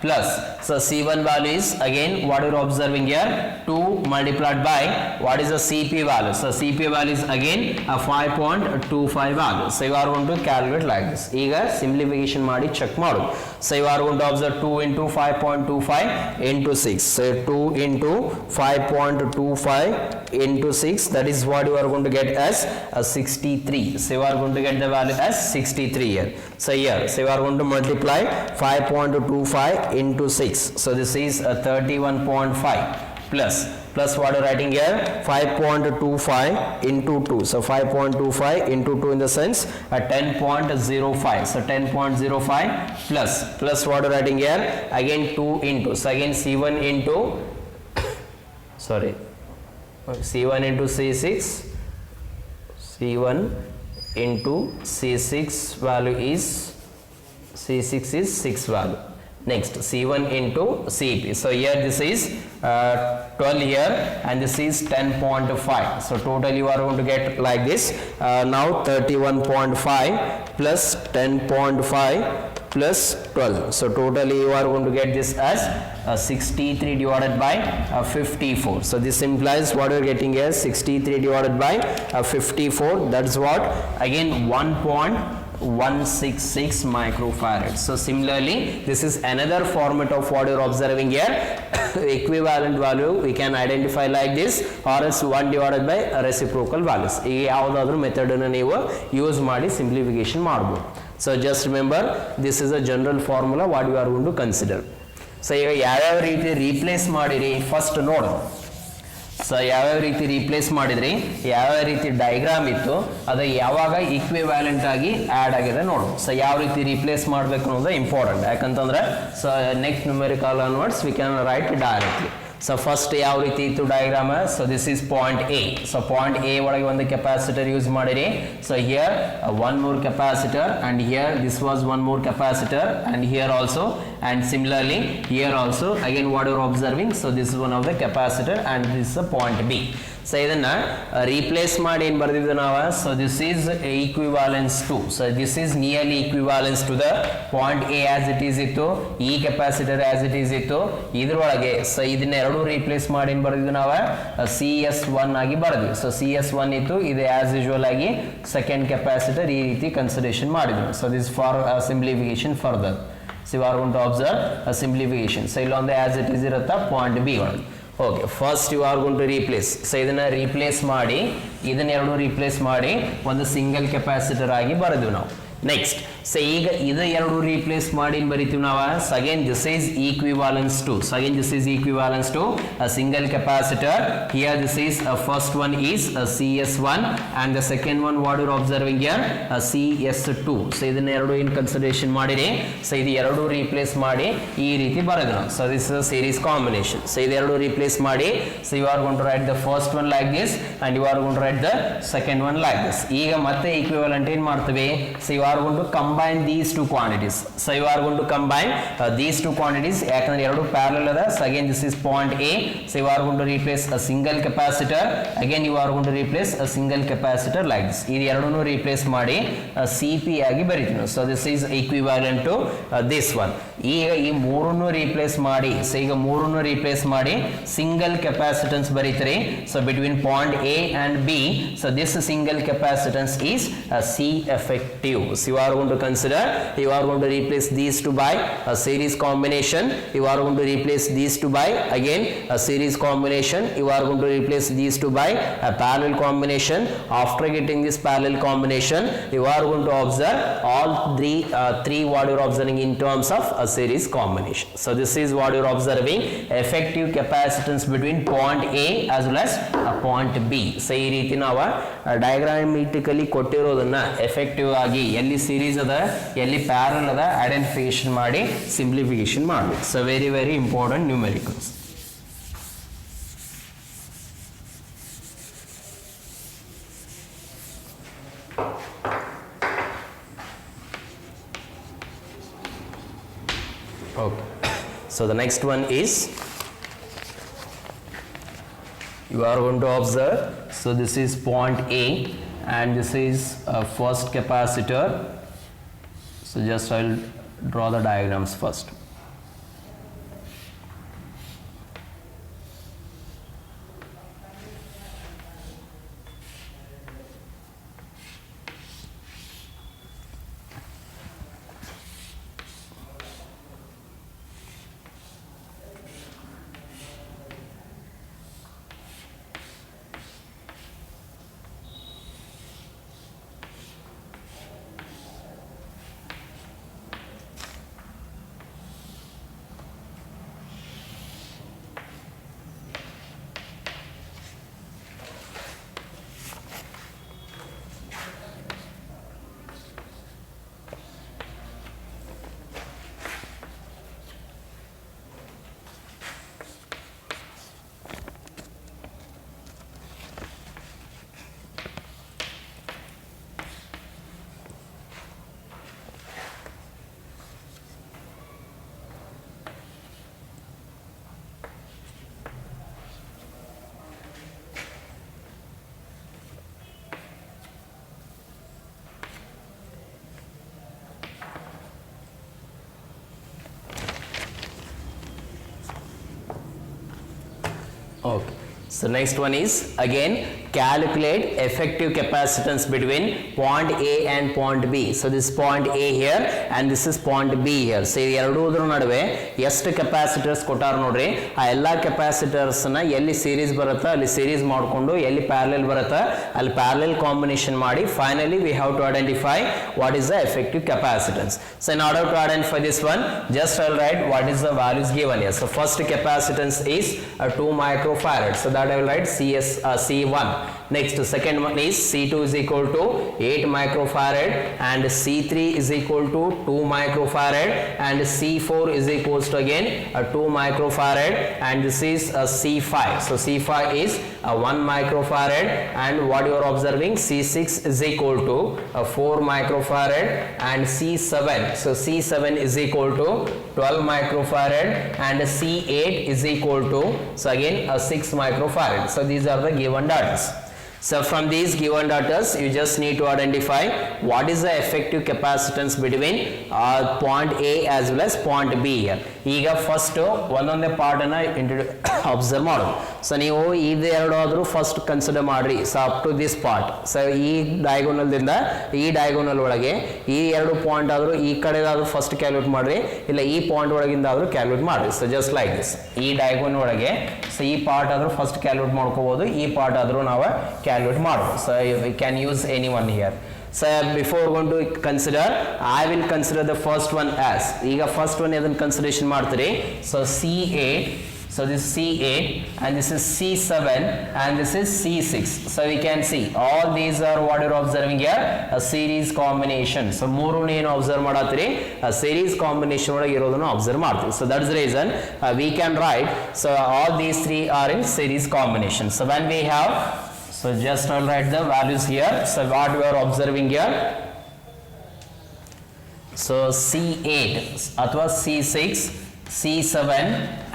plus so C1 value is again what you are observing here 2 multiplied by what is the CP value. So CP value is again 5.25 value. So you are going to calculate like this. ಈಗ simplification simplification ಮಾಡಿ check ಮಾಡು. So you are going to observe 2 into 5.25 into 6. So 2 into 5.25 into 6, that is what you are going to get as 63. So you are going to get the value as 63 here. So here, so you are going to multiply 5.25 into 6. So this is 31.5 plus what you are writing here, 5.25 into 2. So 5.25 into 2 in the sense 10.05. So 10.05 plus what you are writing here, again 2 into, so again C1 into C1 into C6, C1 into C6 value is, C6 is 6 value. Next C1 into CP. So here this is 12 here and this is 10.5. So total you are going to get like this. Now 31.5 plus 10.5 plus 12. So totally you are going to get this as 63 divided by 54. So this implies what you are getting here, 63 divided by 54. That's what, again 1.166 microfarad. So similarly this is another format of what you are observing here. Equivalent value we can identify like this, or else 1 divided by reciprocal values. ಈ ಯಾವುದಾದ್ರೂ method ಅನ್ನು ನೀವು use ಮಾಡಿ simplification ಮಾಡಬಹುದು. So just remember, this is a general formula what you are going to consider. So ಈಗ ಯಾವ್ಯಾವ ರೀತಿ replace ಮಾಡಿರಿ ಫಸ್ಟ್ ನೋಡೋಣ. ಸೊ ಯಾವ್ಯಾವ ರೀತಿ ರೀಪ್ಲೇಸ್ ಮಾಡಿದ್ರಿ, ಯಾವ್ಯಾವ ರೀತಿ ಡಯಾಗ್ರಾಮ್ ಇತ್ತು, ಅದು ಯಾವಾಗ ಈಕ್ವಿವ್ಯಾಲೆಂಟ್ ಆಗಿ ಆ್ಯಡ್ ಆಗಿದೆ ನೋಡು. ಸೊ ಯಾವ ರೀತಿ ರೀಪ್ಲೇಸ್ ಮಾಡಬೇಕು ಅನ್ನೋದು ಇಂಪಾರ್ಟೆಂಟ್. ಯಾಕಂತಂದ್ರೆ so next numerical onwards we can write directly. So first ಯಾವ ರೀತಿ ಇತ್ತು diagram, so this is point A. So point A ಒಳಗೆ ಒಂದು ಕೆಪಾಸಿಟರ್ ಯೂಸ್ ಮಾಡಿರಿ. So here one more capacitor and here this was one more capacitor and here also, and similarly here also again what you are observing. So this is one of the capacitor and this is a point B. So ಇದನ್ನ replace ಮಾಡಿ ಏನು ಬರೆದಿದ್ದು ನಾವು, so this is equivalence to, so this is nearly equivalence to the point A as it is ಇತ್ತು, ಈ capacitor as it is ಇತ್ತು ಇದ್ರೊಳಗೆ. So ಇದನ್ನ ಎರಡು replace ಮಾಡಿ ಏನು ಬರೆದಿದ್ದು ನಾವು, CS1 ಆಗಿ ಬರೆದ್ವಿ. ಸೊ CS1 ಇತ್ತು, ಇದು as usual ಆಗಿ second capacitor ಈ ರೀತಿ consideration ಮಾಡಿದ್ವಿ. So this is for simplification further. So you are going to observe a simplification. So illonde as it is irutta point B ಒಳಗೆ. Okay, first you are going to replace. So ಇದನ್ನ replace ಮಾಡಿ, ಇದನ್ನ ಎರಡು replace ಮಾಡಿ ಒಂದು single capacitor ಆಗಿ ಬರೆದ್ವಿ ನಾವು. Next so ಈಗ ಇದು ಎರಡು ರೀಪ್ಲೇಸ್ ಮಾಡಿ ಬರಿತೀವಿ ನಾವು. So again this is equivalence to, so again this is equivalence to a single capacitor. Here this is first one is CS1 and the second one what you are observing here CS2. So ಇದನ್ನ ಎರಡು ಇನ್ consideration ಮಾಡಿರಿ. So ಇದು ಎರಡು replace ಮಾಡಿ ಈ ರೀತಿ ಬರೆದ್ರು ನಾವು. So this is series combination. So ಇದು ಎರಡು ರೀಪ್ಲೇಸ್ ಮಾಡಿ, so you are going to write the first one like this and you are going to write the second one like this. ಈಗ ಮತ್ತೆ ಈಕ್ವಿವಾಲೆಂಟ್ ಏನು ಮಾಡ್ತೀವಿ, so you are going to combine these two quantities. So you are going to combine these two quantities. ಯಾಕಂದ್ರೆ ಎರಡು parallel ಅದ. So again this is point A. So you are going to replace a single capacitor. Again you are going to replace a single capacitor like this. ಇದು ಎರಡನ್ನು replace ಮಾಡಿ CP ಆಗಿ ಬರೀತೀವಿ. So this is equivalent to this one. ಈಗ ಈ ಮೂರನ್ನು replace ಮಾಡಿ, so ಈಗ ಮೂರನ್ನು replace ಮಾಡಿ single capacitance ಬರೀತೀರಿ. So between point A and B, so this single capacitance is C effective. So you are going to consider, you are going to replace these two by a series combination. You are going to replace these two by again a series combination. You are going to replace these two by a parallel combination. After getting this parallel combination, you are going to observe all three what you are observing in terms of a series combination. So this is what you are observing, effective capacitance between point A as well as point B. So ಈ ರೀತಿ ನಾವು ಡಯಾಗ್ರಾಮಿಟಿಕಲಿ ಕೊಟ್ಟಿರೋದನ್ನ effective ಆಗಿ ಎಲ್ಲಿ series ಅದ ಎಲ್ಲಿ parallel ಅದ identification ಮಾಡಿ simplification ಮಾಡಬೇಕು. So very very important numericals. Okay, so the next one is you are going to observe, so this is point A and this is first capacitor. So just I will draw the diagrams first. Okay. So next one is again calculate effective capacitance between point A and point B. So this point A here and this is point B here. So ಎರಡೂದ್ರ ನಡುವೆ ಎಷ್ಟು capacitors ಕೊಟ್ಟಾರ ನೋಡ್ರಿ, ಆ ಎಲ್ಲಾ capacitors ನ ಎಲ್ಲಿ series ಬರುತ್ತಾ ಅಲ್ಲಿ ಸೀರೀಸ್ ಮಾಡಿಕೊಂಡು ಎಲ್ಲಿ ಪ್ಯಾರಲಲ್ ಬರುತ್ತಾ ಅಲ್ಲಿ ಪ್ಯಾರಲಲ್ ಕಾಂಬಿನೇಷನ್ ಮಾಡಿ finally we have to identify what is the effective capacitance. So in order to identify this one, just I'll write what is the values given here. So first capacitance is 2 microfarad. So that I will write C1. Next second one is C2 is equal to 8 microfarad and C3 is equal to 2 microfarad and C4 is equals to again 2 microfarad and this is C5. So C5 is 1 microfarad and what you are observing, C6 is equal to 4 microfarad and C7. So C7 is equal to 12 microfarad and C8 is equal to, so again 6 microfarad. So these are the given data. So from these given data you just need to identify what is the effective capacitance between point A as well as point B here. ಈಗ first ಒಂದೊಂದೇ part ಅನ್ನ observe ಮಾಡೋದು. So ನೀವು ಇದೆರಡಾದ್ರೂ first consider ಮಾಡ್ರಿ. So up to this part, so ಈ diagonal ದಿಂದ ಈ ಡಯಾಗೋನಲ್ ಒಳಗೆ ಈ ಎರಡು ಪಾಯಿಂಟ್ ಆದ್ರೂ ಈ ಕಡೆದಾದ್ರೂ ಫಸ್ಟ್ ಕ್ಯಾಲ್ಕುಲೇಟ್ ಮಾಡ್ರಿ, ಇಲ್ಲ ಈ ಪಾಯಿಂಟ್ ಒಳಗಿಂದ ಆದ್ರೂ ಕ್ಯಾಲ್ಕುಲೇಟ್ ಮಾಡ್ರಿ. ಸೊ ಜಸ್ಟ್ ಲೈಕ್ ದಿಸ್, ಈ ಡಯಾಗೋನಲ್ ಒಳಗೆ ಸೊ ಈ ಪಾರ್ಟ್ ಆದ್ರೂ ಫಸ್ಟ್ ಕ್ಯಾಲ್ಕುಲೇಟ್ ಮಾಡ್ಕೋಬಹುದು, ಈ ಪಾರ್ಟ್ ಆದ್ರೂ ನಾವು ಕ್ಯಾಲ್ಕುಲೇಟ್ ಮಾಡ್ಬೋದು. So we can use any one here. So before going to consider, I will consider the first one as, ಈಗ ಫಸ್ಟ್ ಒನ್ ಇದನ್ನ ಕನ್ಸಿಡರೇಷನ್ ಮಾಡ್ತೀರಿ. So C8, so this is C8 and this is C7 and this is C6. So we can see all these are what you are observing here, a series combination. So ಮೂರು ಏನು observe ಮಾಡತ್ತೀರಿ, a series combination ಒಳಗೆ ಇರೋದನ್ನು observe ಮಾಡ್ತೀವಿ. So that's the reason we can write, so all these three are in series combination. So when we have, so just I'll write the values here. So what we are observing here, so C8 athwa C6, C7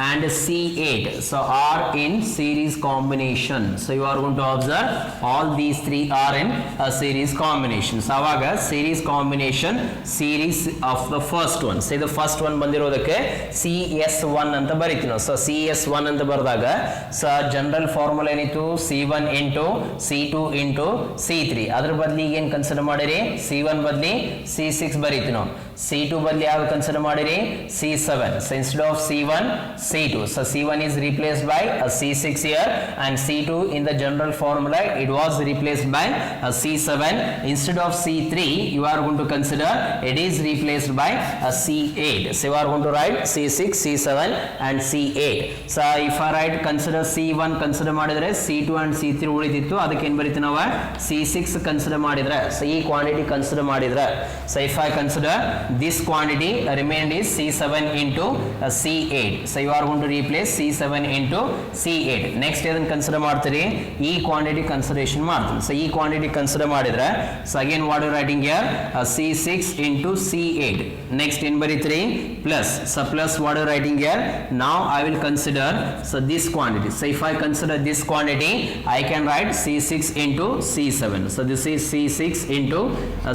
and C8 so are in series combination. So you are going to observe all these three are in a series combination. So avaga series combination series of the first one, say the first one bandirodakke CS1 anta baritino. So CS1 anta bardaga, so general formula enitu C1 into C2 into C3. adra badlige ಏನು consider ಮಾಡಿರಿ, C1 ಬದಲಿ C6 ಬರೀತಿನೋ, C2 ಬದಲಿ ಯಾವ consider ಮಾಡಿರಿ, C7. So instead of C1, C2. So C1 is replaced by a C6 here and C2 in the general formula it was replaced by a C7. Instead of C3 you are going to consider it is replaced by a C8. So you are going to write C6, C7 and C8. So if I write consider C1 consider ಮಾಡಿದ್ರೆ C2 and C3 ಉಳಿದಿತ್ತು, ಅದಕ್ಕೆ ಏನು ಬರೀತೀವಿ ನಾವು, C6 consider ಮಾಡಿದ್ರೆ, so ಈ quantity consider ಮಾಡಿದ್ರೆ, so if I consider this quantity remained is C7 into C8. So you are going to replace C7 into C8. next ಇದನ್ನು consider ಮಾಡ್ತೀರಿ, ಈ ಕ್ವಾಂಟಿಟಿ ಕನ್ಸಿಡರೇಷನ್ ಮಾಡ್ತೀನಿ. ಸೊ ಈ ಕ್ವಾಂಟಿಟಿ ಕನ್ಸಿಡರ್ ಮಾಡಿದ್ರೆ, so again what you writing here, C6 into C8. next ಏನು ಬರೀತೀರಿ, plus. So plus what you writing here, now I will consider so this quantity. So if I consider this quantity I can write C6 into C7. So this is C6 into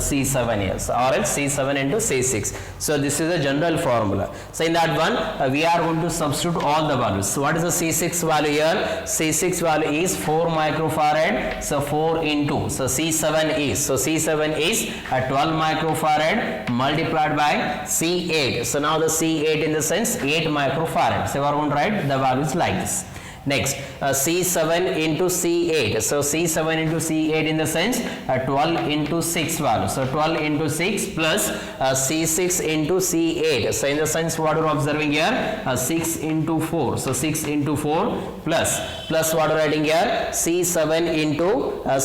C7 here, so or else C7 into C6. So this is a general formula. So in that one we are going to substitute all the values. So what is the C6 value here, C6 value is 4 microfarad. So 4 into, so C7 is, so C7 is 12 microfarad multiplied by C8. So now the C8 in the sense 8 microfarad. So we are going to write the values like this. Next C7 into C8. So C7 into C8 in the sense 12 into 6 value. So 12 into 6 plus C6 into C8. So in the sense what you are observing here, 6 into 4. So 6 into 4 plus what you are writing here, C7 into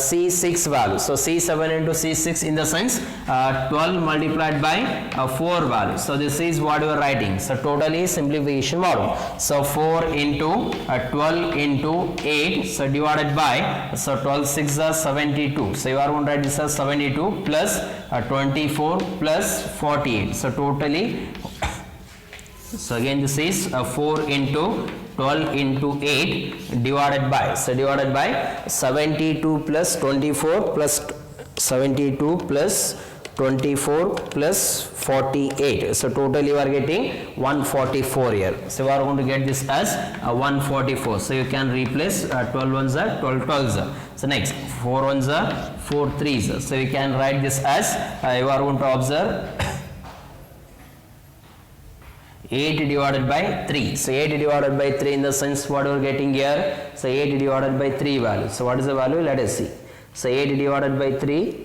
C6 value. So C7 into C6 in the sense 12 multiplied by 4 value. So this is what you are writing. So totally simplification model. So 4 into 12 into 8, so divided by, so 12 6 are 72. So you are going to write this as 72 plus 24 plus 48. So totally, so again this is 4 into 12 into 8 divided by, so divided by 72 plus 24 plus 72 plus 24 plus 48. So total you are getting 144 here. So you are going to get this as 144. So you can replace 12 ones are 12 12s. So next 4 ones are 4 3s. So you can write this as you are going to observe 8 divided by 3. So 8 divided by 3 in the sense what we are getting here. So 8 divided by 3 value. So what is the value? Let us see. So 8 divided by 3.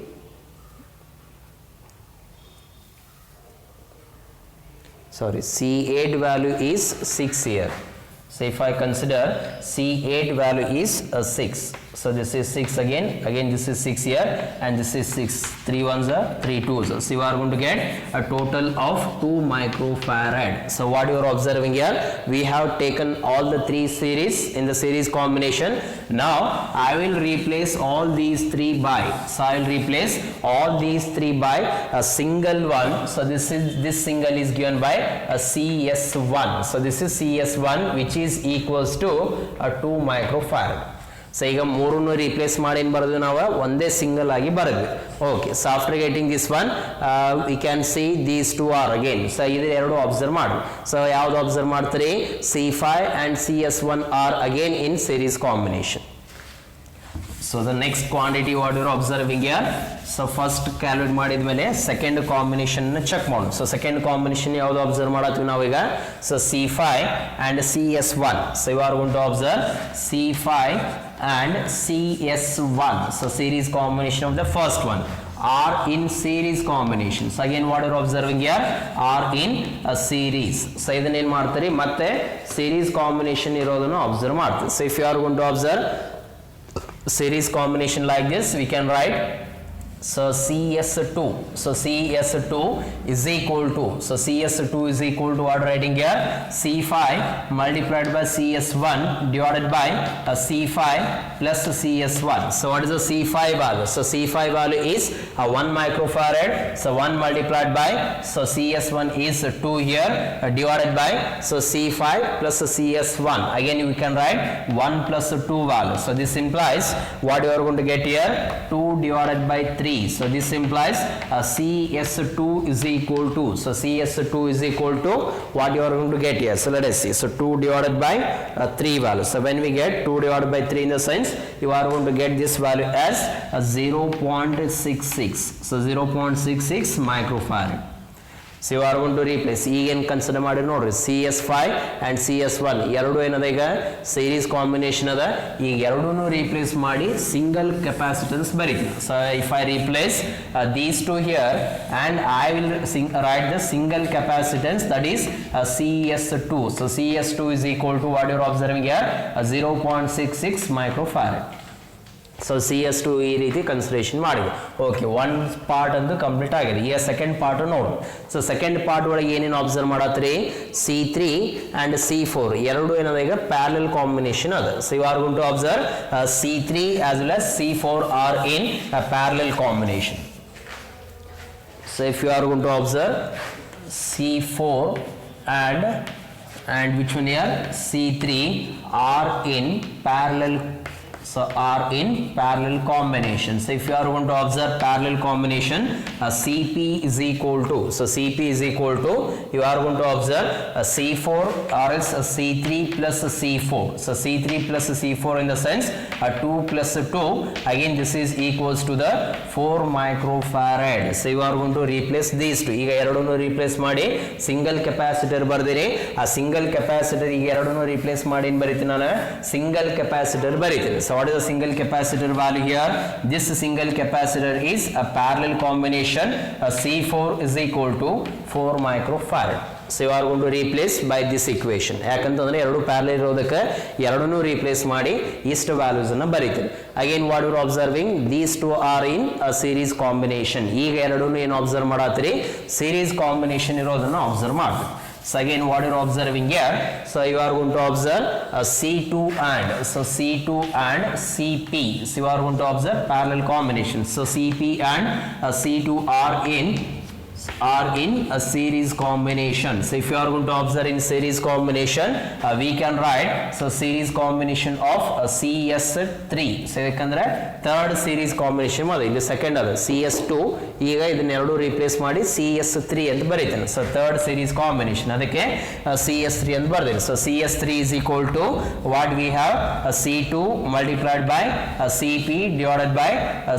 Sorry, C8 value is 6 here. So if I consider C8 value is 6. So this is 6 again this is 6 here, and this is 6. 3 ones are 3 2s. So you are going to get a total of 2 microfarad. So what you are observing here, we have taken all the 3 series in the series combination. Now I will replace all these 3 by, so I will replace all these 3 by a single one. So this single is given by a CS1. So this is CS1, which is equals to a 2 microfarad. So ಈಗ ಮೂರನ್ನು replace ಮಾಡಿ ಏನು ಬರೆದು ನಾವು ಒಂದೇ single ಆಗಿ ಬರೆದ್ವಿ. Okay, so after getting this one we can see these two are again. So ಇದು ಎರಡು ಅಬ್ಸರ್ವ್ ಮಾಡಿ. ಸೊ ಯಾವ್ದು ಅಬ್ಸರ್ವ್ ಮಾಡ್ತೀರಿ? C5 and CS1 are again in series combination. So the next quantity what you are observing here. So first calculate ಮಾಡಿದ್ಮೇಲೆ second combination check ಮಾಡೋಣ. So second combination ಯಾವುದು observe ಮಾಡತ್ತೀವಿ ನಾವೀಗ? So C5 and CS1. So you are going to observe C5 and CS1. So series combination of the first one are in series combination. So again what you are observing here, are in a series. So ಇದನ್ನ ಏನು ಮಾಡ್ತೀರಿ, ಮತ್ತೆ series combination ಇರೋದನ್ನು observe ಮಾಡ್ತೀವಿ. So if you are going to observe series combination like this, we can write so CS2. So CS2 is equal to, so CS2 is equal to what writing here, C5 multiplied by CS1 divided by C5 plus CS1. So what is the C5 value? So C5 value is 1 microfarad. So 1 multiplied by, so CS1 is 2 here divided by, so C5 plus CS1. Again you can write 1 plus 2 value. So this implies what you are going to get here, 2 divided by 3. So this implies CS2 is equal to, so CS2 is equal to what you are going to get here. So let us see. So 2 divided by 3 value. So when we get 2 divided by 3 in the sense, you are going to get this value as 0.66. So 0.66 microfarad. So you are going to replace, again consider ಮಾಡಿ ನೋಡ್ರಿ, CS5 and CS1 ಎರಡು ಏನದ ಈಗ series combination ಅದ. ಈಗ ಎರಡನ್ನು replace ಮಾಡಿ single capacitance ಬರೀತೀನಿ. So if I replace these two here and I will write the single capacitance, that is CS2. So CS2 is equal to what you are observing here, 0.66 microfarad. So CS2 ಈ ರೀತಿ consideration ಮಾಡಿದೆ. Okay, one part ಅಂತೂ complete ಆಗಿದೆ. ಈಗ second part ನೋಡು. So second part ಒಳಗೆ ಏನೇನು observe ಮಾಡತ್ರಿ, C3 and C4 ಎರಡು ಏನದ ಈಗ ಪ್ಯಾರಲಲ್ ಕಾಂಬಿನೇಷನ್ ಅದ. So you are going to observe C3 as well as C4 are in a parallel combination. So if you are going to observe C4 and which one here, C3 are in parallel, so are in parallel combination. So if you are going to observe parallel combination, CP is equal to, so CP is equal to, you are going to observe C4 or else C3 plus C4. So C3 plus C4 in the sense 2 plus 2, again this is equals to the 4 microfarad. So you are going to replace these two. ಈಗ ಎರಡನ್ನು replace ಮಾಡಿ single capacitor ಬರ್ದಿರಿ. ಆ single capacitor ಈಗ ಎರಡನ್ನು replace ಮಾಡಿ ಏನು ಬರೀತೀನಿ ನಾನು, single capacitor ಬರೀತೀನಿ. So what is the single capacitor value here? This single capacitor is a parallel combination. C4 is equal to 4 microfarad. So you are going to replace by this equation. ಯಾಕಂತಂದ್ರೆ ಎರಡು parallel ಇರೋದಕ್ಕೆ ಎರಡನ್ನೂ replace ಮಾಡಿ ಇಷ್ಟು values ಅನ್ನು ಬರೀತೀರಿ. Again what you are observing, these two are in a series combination. ಈಗ ಎರಡನ್ನೂ ಏನು ಅಬ್ಸರ್ವ್ ಮಾಡತ್ತೀರಿ, series combination ಇರೋದನ್ನು ಅಬ್ಸರ್ವ್ ಮಾಡ್ತೀರಿ. So again what you are observing here, so you are going to observe C2 and, so C2 and CP. So you are going to observe parallel combination. So CP and C2 are in are in a series combination. So if you are going to observe in series combination, we can write so series combination of CS3. So ಯಾಕಂದ್ರೆ third series combination ಮಾಡಿ ಇಲ್ಲಿ second ಅದ CS2 ಈಗ ಇದನ್ನೆರಡು replace ಮಾಡಿ CS3 ಅಂತ ಬರೀತೇನೆ. So third series combination ಅದಕ್ಕೆ CS3 ಅಂತ ಬರ್ದೇನೆ. So CS3 is equal to what we have C2 multiplied by CP divided by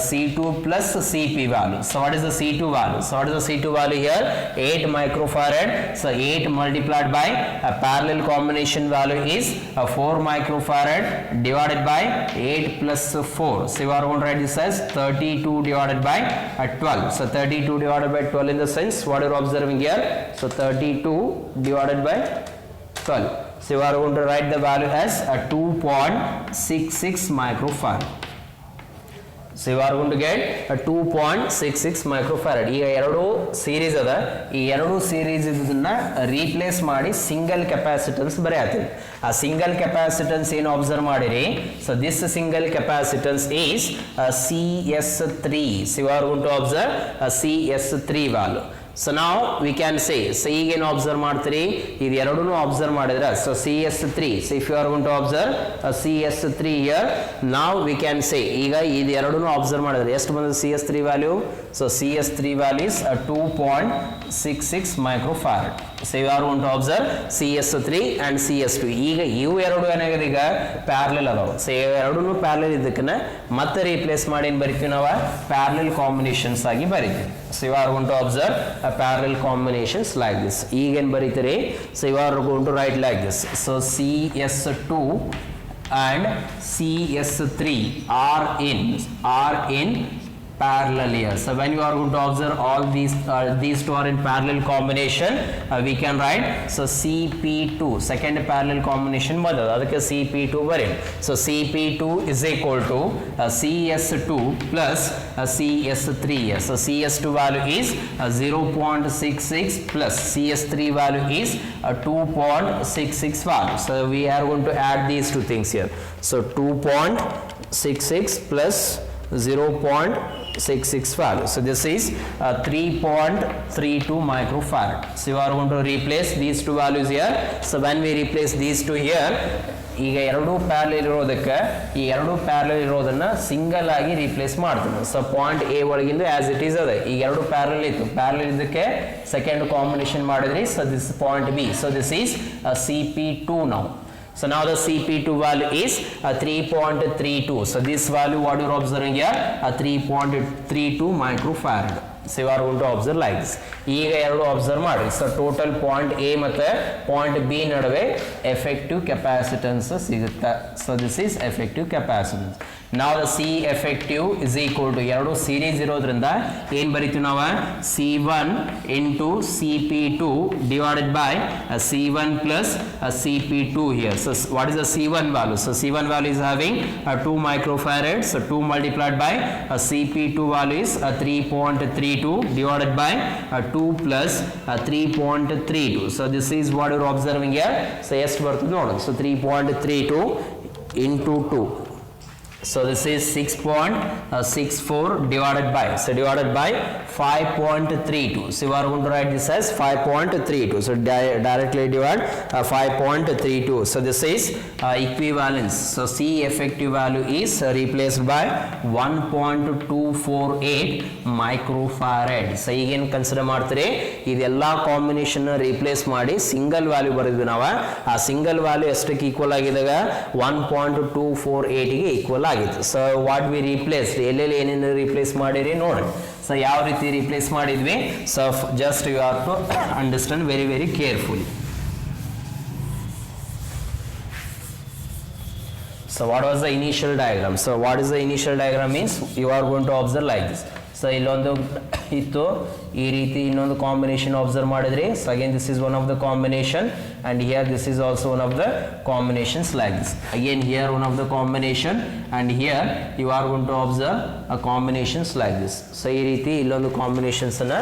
C2 plus CP value. So what is the C2 value? So what is the C2 value here? 8 microfarad. So 8 multiplied by a parallel combination value is 4 microfarad divided by 8 plus 4. So you are going to write this as 32 divided by 12. So 32 divided by 12 in the sense what you are observing here. So 32 divided by 12. So you are going to write the value as 2.66 microfarad. So you are going to get a 2.66 microfarad. ಈಗ ಎರಡು series ಅದ ಈ ಎರಡು series ಇದನ್ನ replace ಮಾಡಿ single capacitance ಬರೆಯತ್ತೀನಿ. ಆ single capacitance ಏನು ಅಬ್ಸರ್ವ್ ಮಾಡಿರಿ. So this single capacitance is CS3. So you are going to observe CS3 value. So now we can say, so ಈಗೇನು ಅಬ್ಸರ್ವ್ ಮಾಡ್ತೀರಿ ಇದು ಎರಡೂ ಅಬ್ಸರ್ವ್ ಮಾಡಿದ್ರೆ so CS3. So if you are going to observe CS3 here, now we can say ಈಗ ಇದು ಎರಡೂ observe ಮಾಡಿದ್ರೆ ಎಷ್ಟು ಬಂದಿದೆ CS3 value. So CS3 value is 2.66 microfarad. So you are going to observe CS3 and CS2. ಈಗ ಇವು ಎರಡು ಏನಾಗಿದೆ ಈಗ ಪ್ಯಾರಲಲ್ ಅದಾವ. ಸೊ ಎರಡೂ ಪ್ಯಾರಲಲ್ ಇದಕ್ಕನ್ನ ಮತ್ತೆ ರೀಪ್ಲೇಸ್ ಮಾಡಿ ಏನು ಬರಿತೀವಿ ನಾವು ಪ್ಯಾರಲಲ್ ಕಾಂಬಿನೇಷನ್ಸ್ ಆಗಿ ಬರಿತೀವಿ. So you are going to observe a parallel combinations like this. Again baritere. So you are going to write like this. So CS2 and CS3 are in parallel here. So when you are going to observe all these two are in parallel combination, we can write so CP2 second parallel combination bada adake CP2 bari. So CP2 is equal to CS2 plus CS3 here. So CS2 value is 0.66 plus CS3 value is 2.66 value. So we are going to add these two things here. So 2.66 plus 0.66 value. So this is 3.32 microfarad. So you are going to replace these two values here. So when we replace these two here, ಈಗ ಎರಡು parallel ಇರೋದಕ್ಕೆ ಈ ಎರಡು parallel ಇರೋದನ್ನ single ಆಗಿ replace ಮಾಡ್ತೀನಿ. So point A ಒಳಗಿಂದ as it is ಅದ ಈಗ ಎರಡು ಪ್ಯಾರಲಲ್ ಇತ್ತು ಪ್ಯಾರಲಲ್ ಇದಕ್ಕೆ ಸೆಕೆಂಡ್ ಕಾಂಬಿನೇಷನ್ ಮಾಡಿದ್ರಿ. So this point B. So this is CP2 now. So now the CP2 value is 3.32. So this value what you are observing here 3.32 microfarad. So you are going to observe like this. ಈಗ ಎರಡು observe ಮಾಡಿ. So total point A ಮತ್ತೆ point B ನಡುವೆ effective capacitance ಸಿಗುತ್ತೆ. So this is effective capacitance. ನಾವು the C effective is equal to ಎರಡು series ಇರೋದ್ರಿಂದ ಏನು ಬರೀತೀವಿ ನಾವು C1 into CP2 divided by C1 plus CP2 here. So what is the C1 value. So C1 value is having 2 microfarad. So 2 multiplied by CP2 value is 3.32 divided by 2 plus 3.32. So this is what you are observing here. So ಎಷ್ಟು ಬರ್ತದೆ ನೋಡಿ. So 3.32 into 2. So this is 6.64 divided by, so divided by 5.32. So you are going to write this as 5.32. So directly divide 5.32. So this is equivalence. So C effective value is replaced by 1.248 microfarad. So again consider ಮಾಡ್ತೀರಿ ಇದೆಲ್ಲ combination replace ಮಾಡಿ single value ಬರೆದ್ವಿ ನಾವು. ಆ single value ಎಷ್ಟಕ್ಕೆ equal ಆಗಿದಾಗ 1.248 ಗೆ equal ಆಗಿತ್ತು. So what we replace ಎಲ್ಲೆಲ್ಲಿ ಏನೇನು ರೀಪ್ಲೇಸ್ ಮಾಡಿರಿ ನೋಡಿ. ಸೊ ಯಾವ ರೀತಿ ರೀಪ್ಲೇಸ್ ಮಾಡಿದ್ವಿ. So just you have to understand very very carefully. So what was the initial diagram? So what is the initial diagram means you are going to observe like this. So ಇಲ್ಲೊಂದು ಇತ್ತು ಈ ರೀತಿ ಇನ್ನೊಂದು combination observe ಮಾಡಿದ್ರಿ. So again this is one of the combination and here this is also one of the combinations like this. Again here one of the combination and here you are going to observe a combinations like this. So ಈ ರೀತಿ ಇಲ್ಲೊಂದು combinations ಅನ್ನ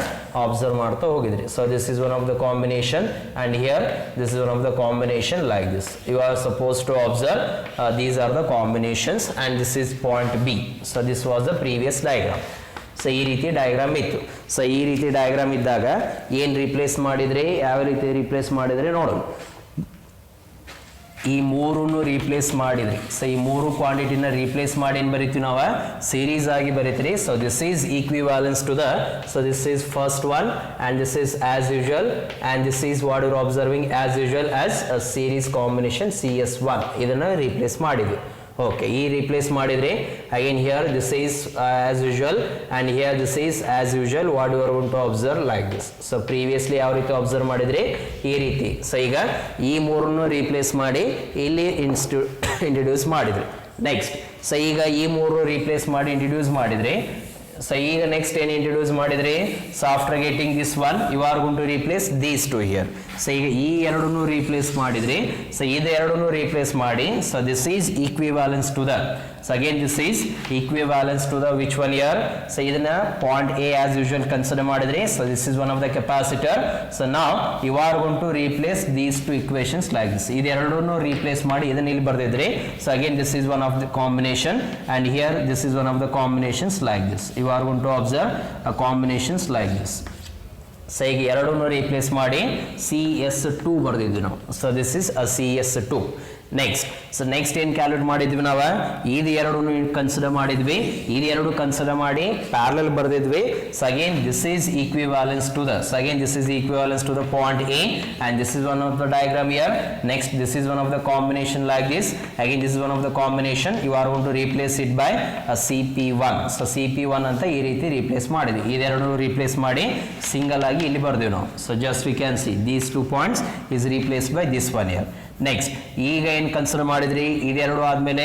observe ಮಾಡ್ತಾ ಹೋಗಿದ್ರಿ. So this is one of the combination and here this is one of the combination like this. You are supposed to observe these are the combinations and this is point B. So this was the previous diagram. So ಈ ರೀತಿ diagram ಇತ್ತು. So ಈ ರೀತಿ diagram ಇದ್ದಾಗ ಏನು replace ಮಾಡಿದರೆ, ಯಾವ ರೀತಿ ರಿಪ್ಲೇಸ್ ಮಾಡಿದರೆ ನೋಡೋಣ. ಈ ಮೂರನ್ನು ರೀಪ್ಲೇಸ್ ಮಾಡಿದ್ರಿ. ಸೊ ಈ ಮೂರು ಕ್ವಾಂಟಿಟಿನ ರೀಪ್ಲೇಸ್ ಮಾಡಿ ಏನು ಬರೀತೀವಿ ನಾವು, ಸೀರೀಸ್ ಆಗಿ ಬರೀತೀರಿ. So this is equivalence to the, so this is first one and this is as usual and this is what you're observing as usual as a series combination CS1 ಇದನ್ನು replace ಮಾಡಿದ್ವಿ. Okay, ಈ replace ಮಾಡಿದ್ರೆ again here this is as usual and here this is as usual what you are going to observe like this. So previously ಯಾವ ರೀತಿ observe ಮಾಡಿದ್ರೆ ಈ ರೀತಿ. So ಈಗ ಈ ಮೂರನ್ನು ರೀಪ್ಲೇಸ್ ಮಾಡಿ ಇಲ್ಲಿ ಇಂಟ್ರೊಡ್ಯೂಸ್ ಮಾಡಿದ್ರಿ. ನೆಕ್ಸ್ಟ್ ಸೊ ಈಗ ಈ ಮೂರು ರೀಪ್ಲೇಸ್ ಮಾಡಿ ಇಂಟ್ರೊಡ್ಯೂಸ್ ಮಾಡಿದ್ರೆ, ಸೊ ಈಗ ನೆಕ್ಸ್ಟ್ ಏನು ಇಂಟ್ರೊಡ್ಯೂಸ್ ಮಾಡಿದ್ರೆ, so after getting this one you are going to replace these two here. So ಈಗ ಈ ಎರಡನ್ನೂ ರೀಪ್ಲೇಸ್ ಮಾಡಿದ್ರೆ, ಸೊ ಇದು ಎರಡನ್ನೂ ರೀಪ್ಲೇಸ್ ಮಾಡಿ, so this is equivalence to the, so again this is equivalence to the which one here. So ಇದನ್ನ point A as usual consider ಮಾಡಿದ್ರೆ, so this is one of the capacitor. So ನಾವ್ you are going to replace these two equations like this. ಇದೆರಡನ್ನು replace ಮಾಡಿ ಇದನ್ನ ಇಲ್ಲಿ ಬರ್ದಿದ್ರೆ, so again this is one of the combination and here this is one of the combinations like this. You are going to observe a combinations like this. So ಈಗ ಎರಡನ್ನು replace ಮಾಡಿ CS2 ಬರ್ದಿದ್ವಿ ನಾವು. So this is a CS2. Next so next ಏನು calculate ಮಾಡಿದ್ವಿ ನಾವು, ಇದು ಎರಡು ಕನ್ಸಿಡರ್ ಮಾಡಿದ್ವಿ, ಇದು ಎರಡು ಕನ್ಸಿಡರ್ ಮಾಡಿ ಪ್ಯಾರಲಲ್ ಬರ್ದಿದ್ವಿ. So again this is equivalence to the, so again this is equivalence to the point A and this is one of the diagram here. Next this is one of the combination like this. Again this is one of the combination. You are going to replace it by CP1. So CP1 ಅಂತ ಈ ರೀತಿ replace ಮಾಡಿದ್ವಿ. ಇದೆರಡು replace ಮಾಡಿ single ಆಗಿ ಇಲ್ಲಿ ಬರ್ದೇವೆ ನಾವು. So just we can see these 2 points is replace by this one here. Next ಈಗ ಏನು ಕನ್ಸಿಡರ್ ಮಾಡಿದ್ರಿ, ಇದೆರಡು ಆದಮೇಲೆ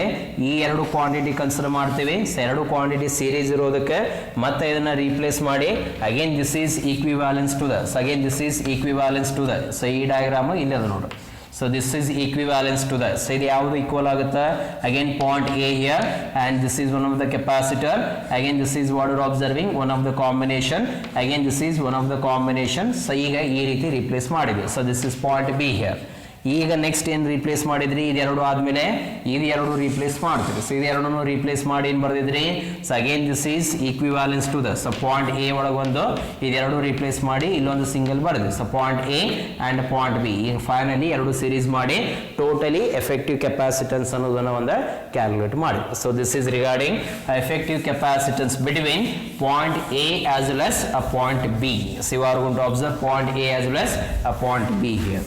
ಈ ಎರಡು ಕ್ವಾಂಟಿಟಿ ಕನ್ಸಿಡರ್ ಮಾಡ್ತೀವಿ. ಸೊ ಎರಡು ಕ್ವಾಂಟಿಟಿ ಸೀರೀಸ್ ಇರೋದಕ್ಕೆ ಮತ್ತೆ ಇದನ್ನ ರೀಪ್ಲೇಸ್ ಮಾಡಿ again this is equivalence to the, so again this is equivalence to the. So ಈ ಡಯಾಗ್ರಾಮ್ ಇಲ್ಲಿ ಅದ ನೋಡ್ರಿ. So this is equivalence to the. So ಇದು ಯಾವುದು ಈಕ್ವಲ್ ಆಗುತ್ತೆ, again point A here and this is one of the capacitor. Again this is what you observing one of the combination. Again this is one of the combination. So ಈಗ ಈ ರೀತಿ replace ಮಾಡಿದ್ವಿ. So this is point B here. ಈಗ next ಏನು replace ಮಾಡಿದ್ರಿ, ಇದೆರಡು ಆದಮೇಲೆ ಇದು ಎರಡು ರೀಪ್ಲೇಸ್ ಮಾಡ್ತೀವಿ. ಸೊ ಇದೆರಡನ್ನು ರೀಪ್ಲೇಸ್ ಮಾಡಿ ಏನು ಬರ್ದಿದ್ರಿ, so again this is equivalence to the. So point A ಒಳಗೊಂದು ಇದೆರಡು ರೀಪ್ಲೇಸ್ ಮಾಡಿ ಇಲ್ಲೊಂದು ಸಿಂಗಲ್ ಬರ್ದಿವಿ. So point A and point B. ಈಗ ಫೈನಲಿ ಎರಡು ಸೀರೀಸ್ ಮಾಡಿ ಟೋಟಲಿ ಎಫೆಕ್ಟಿವ್ ಕೆಪಾಸಿಟನ್ಸ್ ಅನ್ನೋದನ್ನು ಒಂದು ಕ್ಯಾಲ್ಕುಲೇಟ್ ಮಾಡಿ. So this is regarding effective capacitance between point A as well as a point B. So you are going to observe point A as well as a point B here.